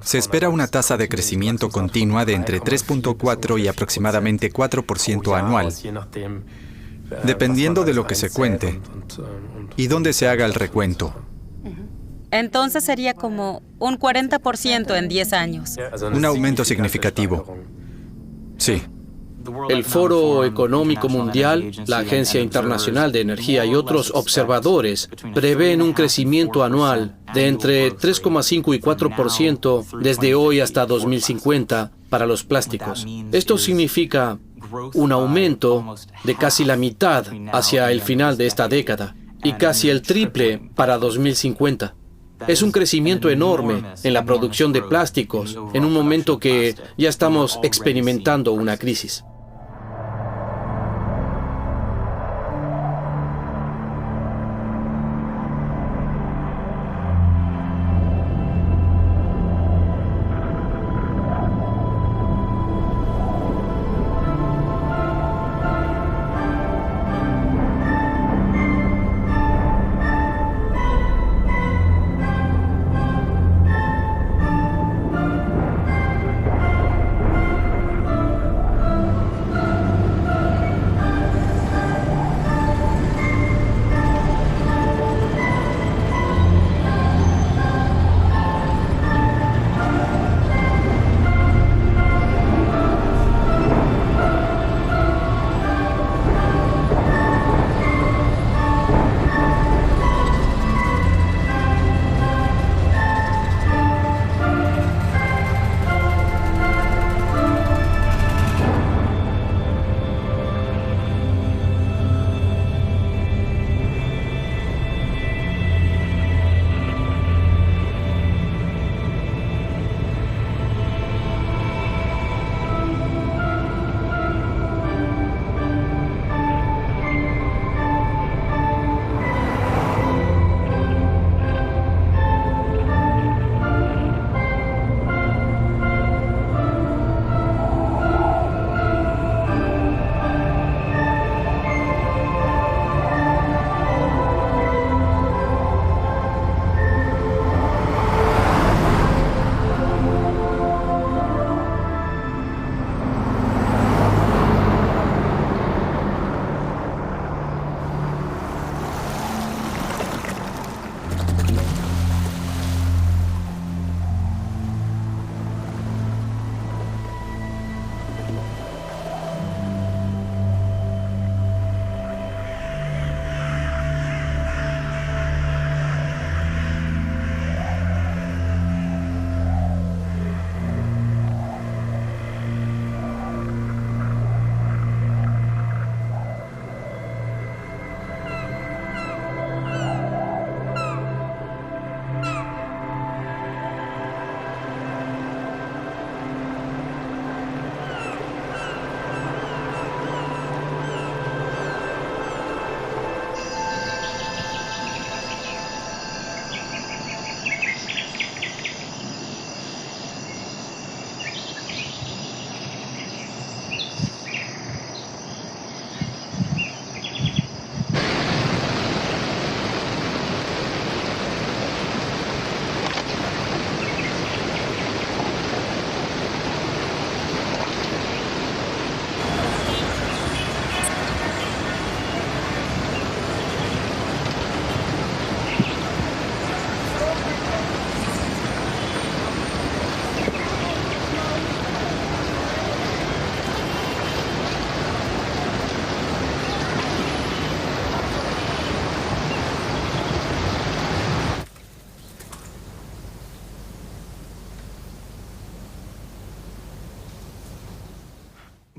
se espera una tasa de crecimiento continua de entre 3.4 y aproximadamente 4% anual, dependiendo de lo que se cuente y dónde se haga el recuento. Entonces sería como un 40% en 10 años. Un aumento significativo. Sí. El Foro Económico Mundial, la Agencia Internacional de Energía y otros observadores prevén un crecimiento anual de entre 3,5 y 4% desde hoy hasta 2050 para los plásticos. Esto significa un aumento de casi la mitad hacia el final de esta década y casi el triple para 2050. Es un crecimiento enorme en la producción de plásticos en un momento que ya estamos experimentando una crisis.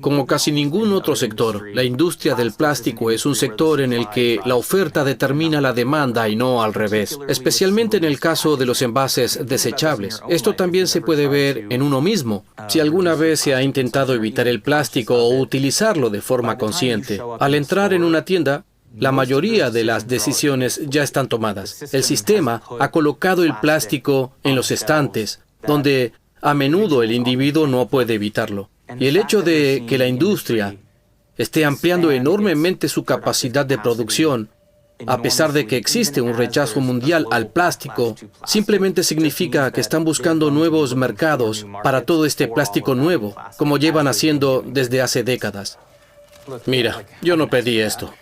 Como casi ningún otro sector, la industria del plástico es un sector en el que la oferta determina la demanda y no al revés, especialmente en el caso de los envases desechables. Esto también se puede ver en uno mismo. Si alguna vez se ha intentado evitar el plástico o utilizarlo de forma consciente, al entrar en una tienda, la mayoría de las decisiones ya están tomadas. El sistema ha colocado el plástico en los estantes, donde a menudo el individuo no puede evitarlo. Y el hecho de que la industria esté ampliando enormemente su capacidad de producción, a pesar de que existe un rechazo mundial al plástico, simplemente significa que están buscando nuevos mercados para todo este plástico nuevo, como llevan haciendo desde hace décadas. Mira, yo no pedí esto.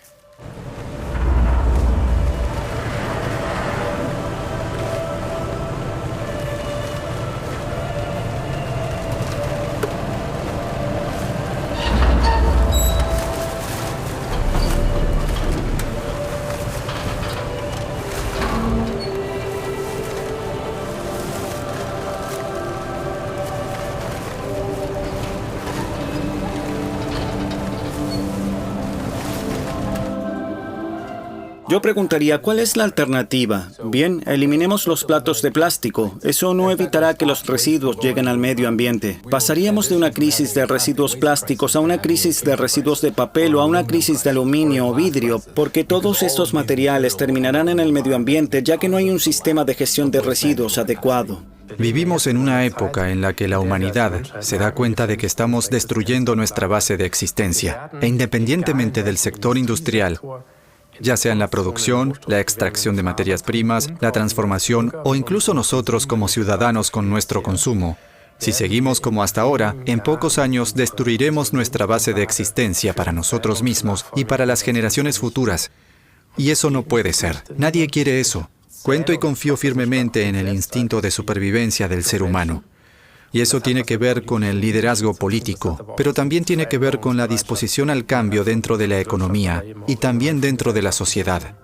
Yo preguntaría, ¿cuál es la alternativa? Bien, eliminemos los platos de plástico. Eso no evitará que los residuos lleguen al medio ambiente. Pasaríamos de una crisis de residuos plásticos a una crisis de residuos de papel o a una crisis de aluminio o vidrio, porque todos estos materiales terminarán en el medio ambiente ya que no hay un sistema de gestión de residuos adecuado. Vivimos en una época en la que la humanidad se da cuenta de que estamos destruyendo nuestra base de existencia, e independientemente del sector industrial, ya sea en la producción, la extracción de materias primas, la transformación o incluso nosotros como ciudadanos con nuestro consumo. Si seguimos como hasta ahora, en pocos años destruiremos nuestra base de existencia para nosotros mismos y para las generaciones futuras. Y eso no puede ser. Nadie quiere eso. Cuento y confío firmemente en el instinto de supervivencia del ser humano. Y eso tiene que ver con el liderazgo político, pero también tiene que ver con la disposición al cambio dentro de la economía y también dentro de la sociedad.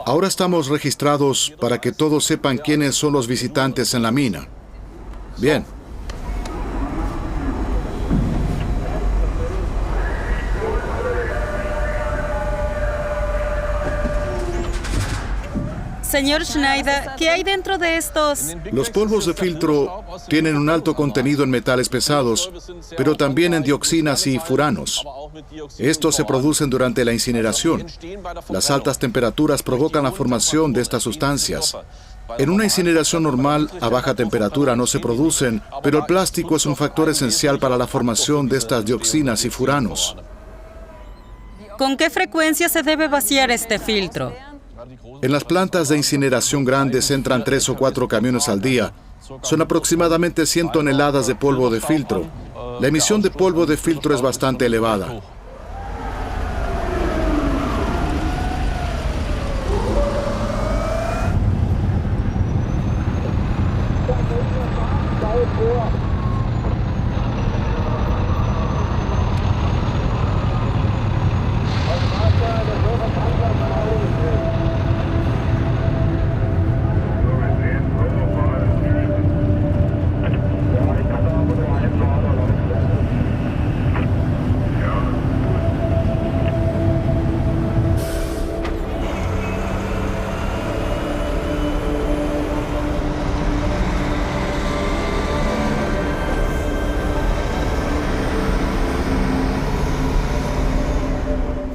Ahora estamos registrados para que todos sepan quiénes son los visitantes en la mina. Bien. Señor Schneider, ¿qué hay dentro de estos? Los polvos de filtro tienen un alto contenido en metales pesados, pero también en dioxinas y furanos. Estos se producen durante la incineración. Las altas temperaturas provocan la formación de estas sustancias. En una incineración normal, a baja temperatura no se producen, pero el plástico es un factor esencial para la formación de estas dioxinas y furanos. ¿Con qué frecuencia se debe vaciar este filtro? En las plantas de incineración grandes entran 3 o 4 camiones al día. Son aproximadamente 100 toneladas de polvo de filtro. La emisión de polvo de filtro es bastante elevada.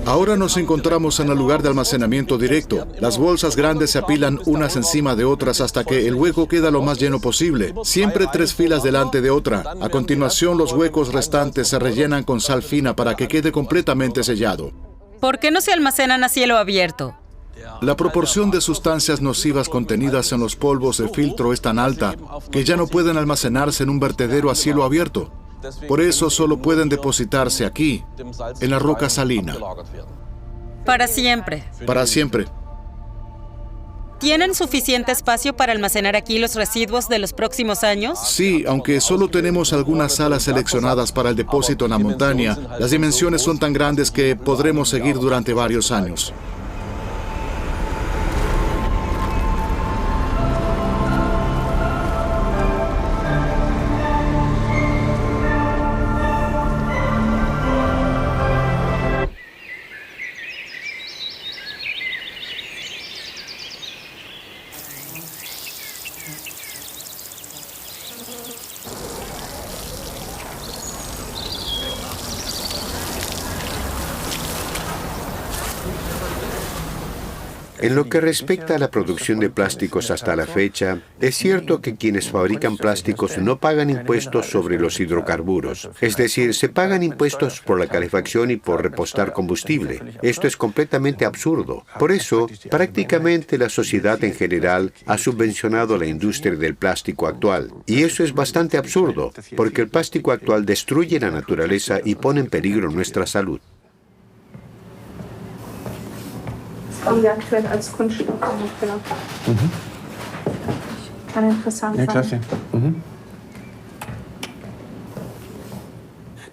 Ahora nos encontramos en el lugar de almacenamiento directo. Las bolsas grandes se apilan unas encima de otras hasta que el hueco queda lo más lleno posible. Siempre 3 filas delante de otra. A continuación, los huecos restantes se rellenan con sal fina para que quede completamente sellado. ¿Por qué no se almacenan a cielo abierto? La proporción de sustancias nocivas contenidas en los polvos de filtro es tan alta que ya no pueden almacenarse en un vertedero a cielo abierto. Por eso solo pueden depositarse aquí, en la roca salina. Para siempre. Para siempre. ¿Tienen suficiente espacio para almacenar aquí los residuos de los próximos años? Sí, aunque solo tenemos algunas salas seleccionadas para el depósito en la montaña, las dimensiones son tan grandes que podremos seguir durante varios años. En lo que respecta a la producción de plásticos hasta la fecha, es cierto que quienes fabrican plásticos no pagan impuestos sobre los hidrocarburos. Es decir, se pagan impuestos por la calefacción y por repostar combustible. Esto es completamente absurdo. Por eso, prácticamente la sociedad en general ha subvencionado la industria del plástico actual. Y eso es bastante absurdo, porque el plástico actual destruye la naturaleza y pone en peligro nuestra salud. Haben wir aktuell als Kunststoff genau. Kann interessant sein. Ja, klasse.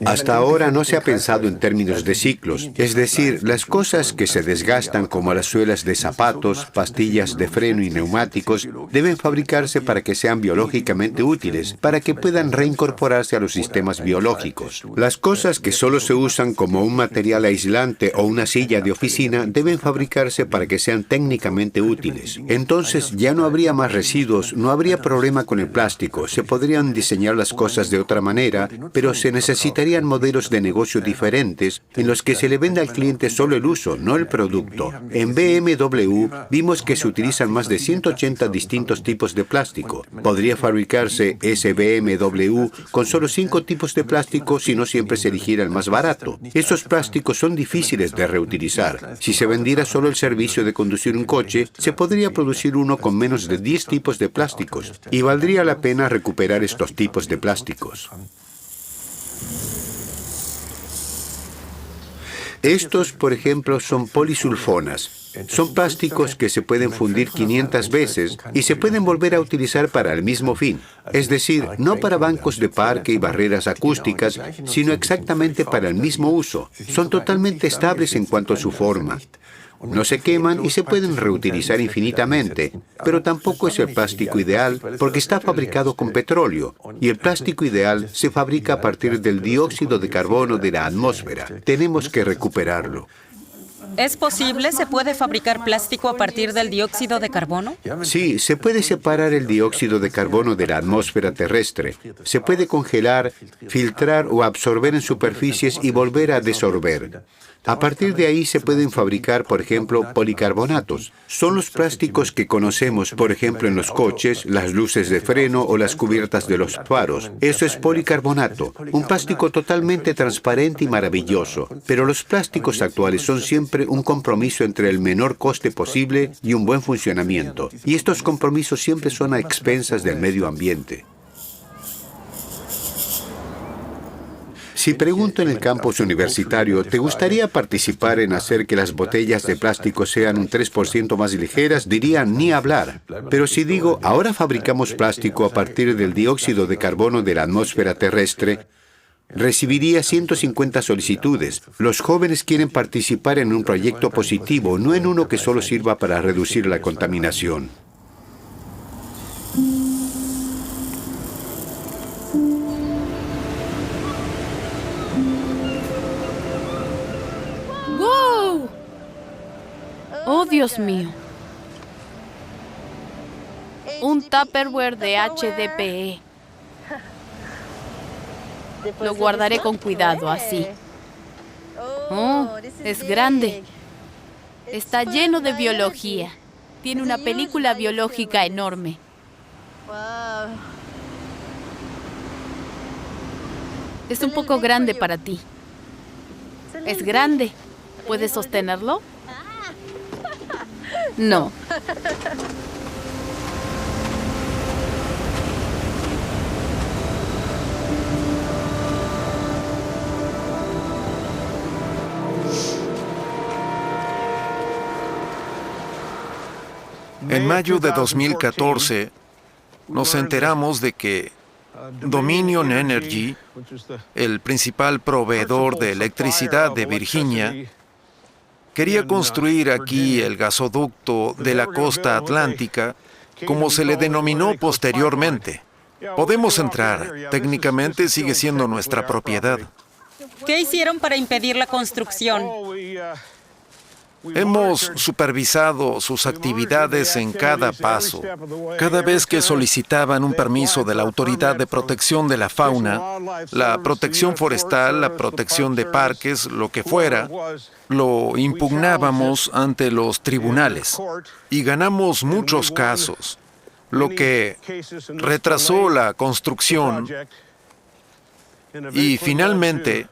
Hasta ahora no se ha pensado en términos de ciclos, es decir, las cosas que se desgastan como las suelas de zapatos, pastillas de freno y neumáticos deben fabricarse para que sean biológicamente útiles, para que puedan reincorporarse a los sistemas biológicos. Las cosas que solo se usan como un material aislante o una silla de oficina deben fabricarse para que sean técnicamente útiles. Entonces ya no habría más residuos, no habría problema con el plástico, se podrían diseñar las cosas de otra manera, pero se necesitaría modelos de negocio diferentes en los que se le venda al cliente solo el uso, no el producto. En BMW vimos que se utilizan más de 180 distintos tipos de plástico. Podría fabricarse ese BMW con solo 5 tipos de plástico si no siempre se eligiera el más barato. Esos plásticos son difíciles de reutilizar. Si se vendiera solo el servicio de conducir un coche, se podría producir uno con menos de 10 tipos de plásticos y valdría la pena recuperar estos tipos de plásticos. Estos, por ejemplo, son polisulfonas. Son plásticos que se pueden fundir 500 veces y se pueden volver a utilizar para el mismo fin. Es decir, no para bancos de parque y barreras acústicas, sino exactamente para el mismo uso. Son totalmente estables en cuanto a su forma. No se queman y se pueden reutilizar infinitamente, pero tampoco es el plástico ideal porque está fabricado con petróleo y el plástico ideal se fabrica a partir del dióxido de carbono de la atmósfera. Tenemos que recuperarlo. ¿Es posible? ¿Se puede fabricar plástico a partir del dióxido de carbono? Sí, se puede separar el dióxido de carbono de la atmósfera terrestre. Se puede congelar, filtrar o absorber en superficies y volver a desorber. A partir de ahí se pueden fabricar, por ejemplo, policarbonatos. Son los plásticos que conocemos, por ejemplo, en los coches, las luces de freno o las cubiertas de los faros. Eso es policarbonato, un plástico totalmente transparente y maravilloso. Pero los plásticos actuales son siempre un compromiso entre el menor coste posible y un buen funcionamiento. Y estos compromisos siempre son a expensas del medio ambiente. Si pregunto en el campus universitario, ¿te gustaría participar en hacer que las botellas de plástico sean un 3% más ligeras? Dirían ni hablar. Pero si digo, ahora fabricamos plástico a partir del dióxido de carbono de la atmósfera terrestre, recibiría 150 solicitudes. Los jóvenes quieren participar en un proyecto positivo, no en uno que solo sirva para reducir la contaminación. ¡Wow! ¡Oh, Dios mío! Un Tupperware de HDPE. Lo guardaré con cuidado, así. Oh, es grande. Está lleno de biología. Tiene una película biológica enorme. Es un poco grande para ti. Es grande. ¿Puedes sostenerlo? No. En mayo de 2014, nos enteramos de que Dominion Energy, el principal proveedor de electricidad de Virginia, quería construir aquí el gasoducto de la costa atlántica, como se le denominó posteriormente. Podemos entrar. Técnicamente sigue siendo nuestra propiedad. ¿Qué hicieron para impedir la construcción? Hemos supervisado sus actividades en cada paso. Cada vez que solicitaban un permiso de la Autoridad de Protección de la Fauna, la protección forestal, la protección de parques, lo que fuera, lo impugnábamos ante los tribunales y ganamos muchos casos, lo que retrasó la construcción y finalmente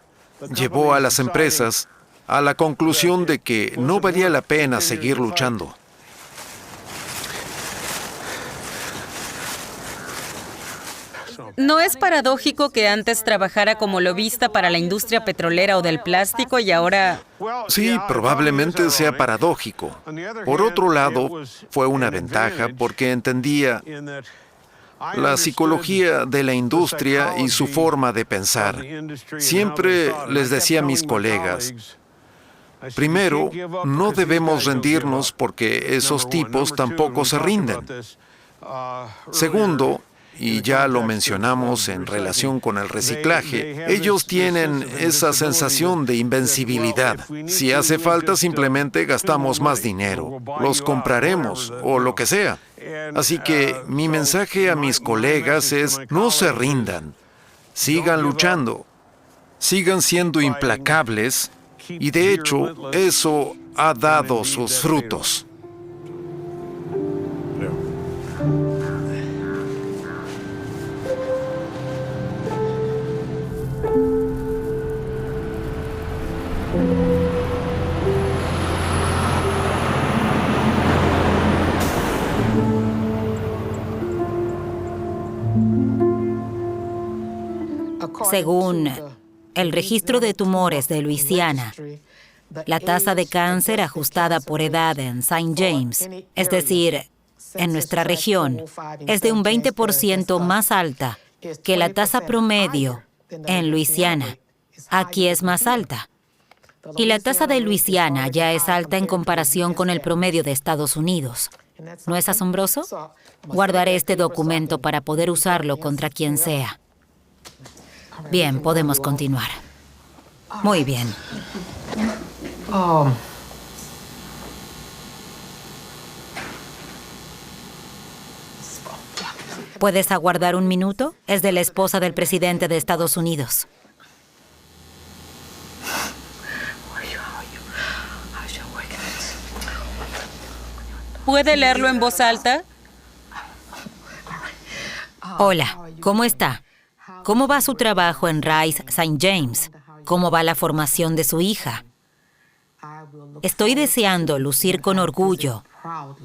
llevó a las empresas a la conclusión de que no valía la pena seguir luchando. ¿No es paradójico que antes trabajara como lobista para la industria petrolera o del plástico y ahora...? Sí, probablemente sea paradójico. Por otro lado, fue una ventaja porque entendía la psicología de la industria y su forma de pensar. Siempre les decía a mis colegas, primero, no debemos rendirnos porque esos tipos tampoco se rinden. Segundo, y ya lo mencionamos en relación con el reciclaje, ellos tienen esa sensación de invencibilidad. Si hace falta, simplemente gastamos más dinero, los compraremos o lo que sea. Así que mi mensaje a mis colegas es, no se rindan, sigan luchando, sigan siendo implacables. Y de hecho, eso ha dado sus frutos. Según el registro de tumores de Luisiana, la tasa de cáncer ajustada por edad en St. James, es decir, en nuestra región, es de un 20% más alta que la tasa promedio en Luisiana. Aquí es más alta. Y la tasa de Luisiana ya es alta en comparación con el promedio de Estados Unidos. ¿No es asombroso? Guardaré este documento para poder usarlo contra quien sea. Bien, podemos continuar. Muy bien. ¿Puedes aguardar un minuto? Es de la esposa del presidente de Estados Unidos. ¿Puede leerlo en voz alta? Hola, ¿cómo está? ¿Cómo va su trabajo en Rice St. James? ¿Cómo va la formación de su hija? Estoy deseando lucir con orgullo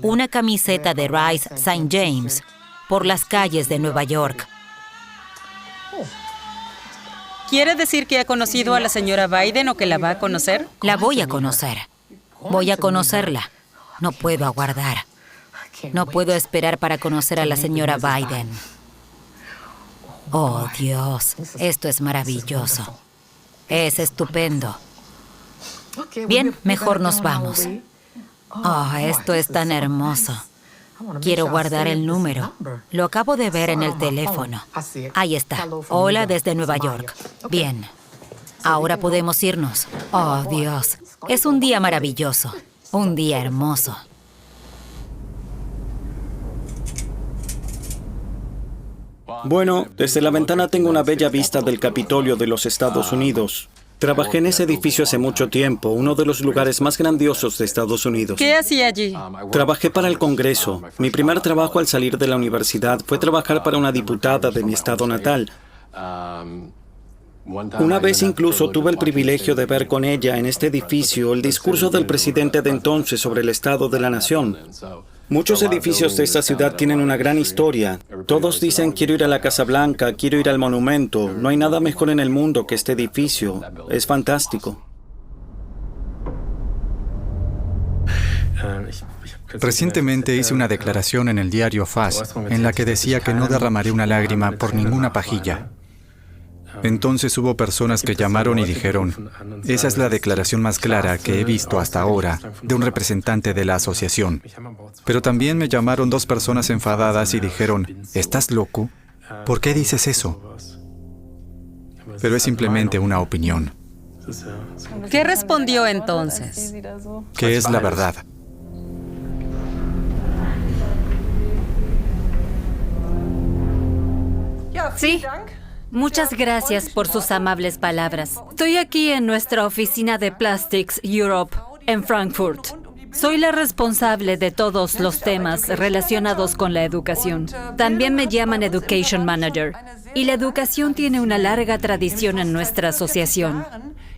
una camiseta de Rice St. James por las calles de Nueva York. ¿Quiere decir que ha conocido a la señora Biden o que la va a conocer? La voy a conocer. Voy a conocerla. No puedo aguardar. No puedo esperar para conocer a la señora Biden. Oh, Dios, esto es maravilloso. Es estupendo. Bien, mejor nos vamos. Oh, esto es tan hermoso. Quiero guardar el número. Lo acabo de ver en el teléfono. Ahí está. Hola desde Nueva York. Bien. Ahora podemos irnos. Oh, Dios. Es un día maravilloso. Un día hermoso. Bueno, desde la ventana tengo una bella vista del Capitolio de los Estados Unidos. Trabajé en ese edificio hace mucho tiempo, uno de los lugares más grandiosos de Estados Unidos. ¿Qué hacía allí? Trabajé para el Congreso. Mi primer trabajo al salir de la universidad fue trabajar para una diputada de mi estado natal. Una vez incluso tuve el privilegio de ver con ella en este edificio el discurso del presidente de entonces sobre el estado de la nación. Muchos edificios de esta ciudad tienen una gran historia. Todos dicen quiero ir a la Casa Blanca, quiero ir al monumento. No hay nada mejor en el mundo que este edificio. Es fantástico. Recientemente hice una declaración en el diario Faz en la que decía que no derramaré una lágrima por ninguna pajilla. Entonces hubo personas que llamaron y dijeron, esa es la declaración más clara que he visto hasta ahora de un representante de la asociación. Pero también me llamaron 2 personas enfadadas y dijeron, ¿estás loco? ¿Por qué dices eso? Pero es simplemente una opinión. ¿Qué respondió entonces? Que es la verdad. Sí. Muchas gracias por sus amables palabras. Estoy aquí en nuestra oficina de Plastics Europe en Frankfurt. Soy la responsable de todos los temas relacionados con la educación. También me llaman Education Manager. Y la educación tiene una larga tradición en nuestra asociación,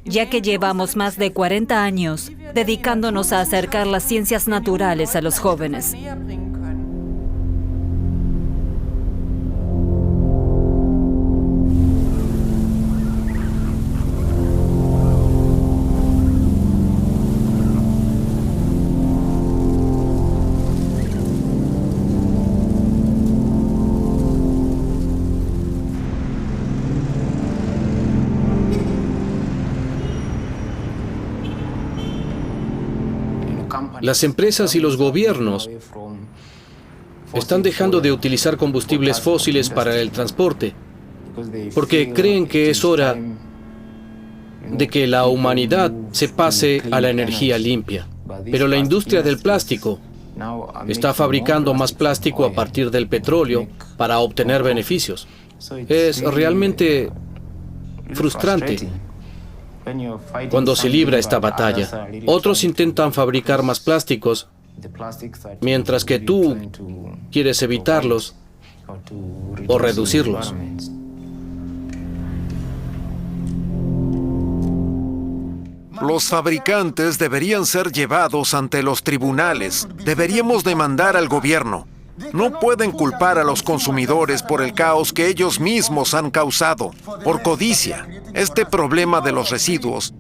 ya que llevamos más de 40 años dedicándonos a acercar las ciencias naturales a los jóvenes. Las empresas y los gobiernos están dejando de utilizar combustibles fósiles para el transporte porque creen que es hora de que la humanidad se pase a la energía limpia. Pero la industria del plástico está fabricando más plástico a partir del petróleo para obtener beneficios. Es realmente frustrante cuando se libra esta batalla. Otros intentan fabricar más plásticos, mientras que tú quieres evitarlos o reducirlos. Los fabricantes deberían ser llevados ante los tribunales. Deberíamos demandar al gobierno. No pueden culpar a los consumidores por el caos que ellos mismos han causado, por codicia. Este problema de los residuos,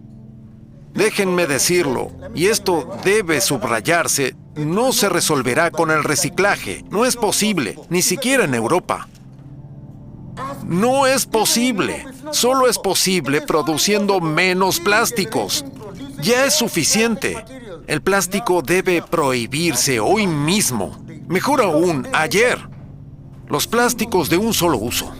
déjenme decirlo, y esto debe subrayarse, no se resolverá con el reciclaje. No es posible, ni siquiera en Europa. No es posible. Solo es posible produciendo menos plásticos. Ya es suficiente. El plástico debe prohibirse hoy mismo. Mejor aún, ayer. Los plásticos de un solo uso.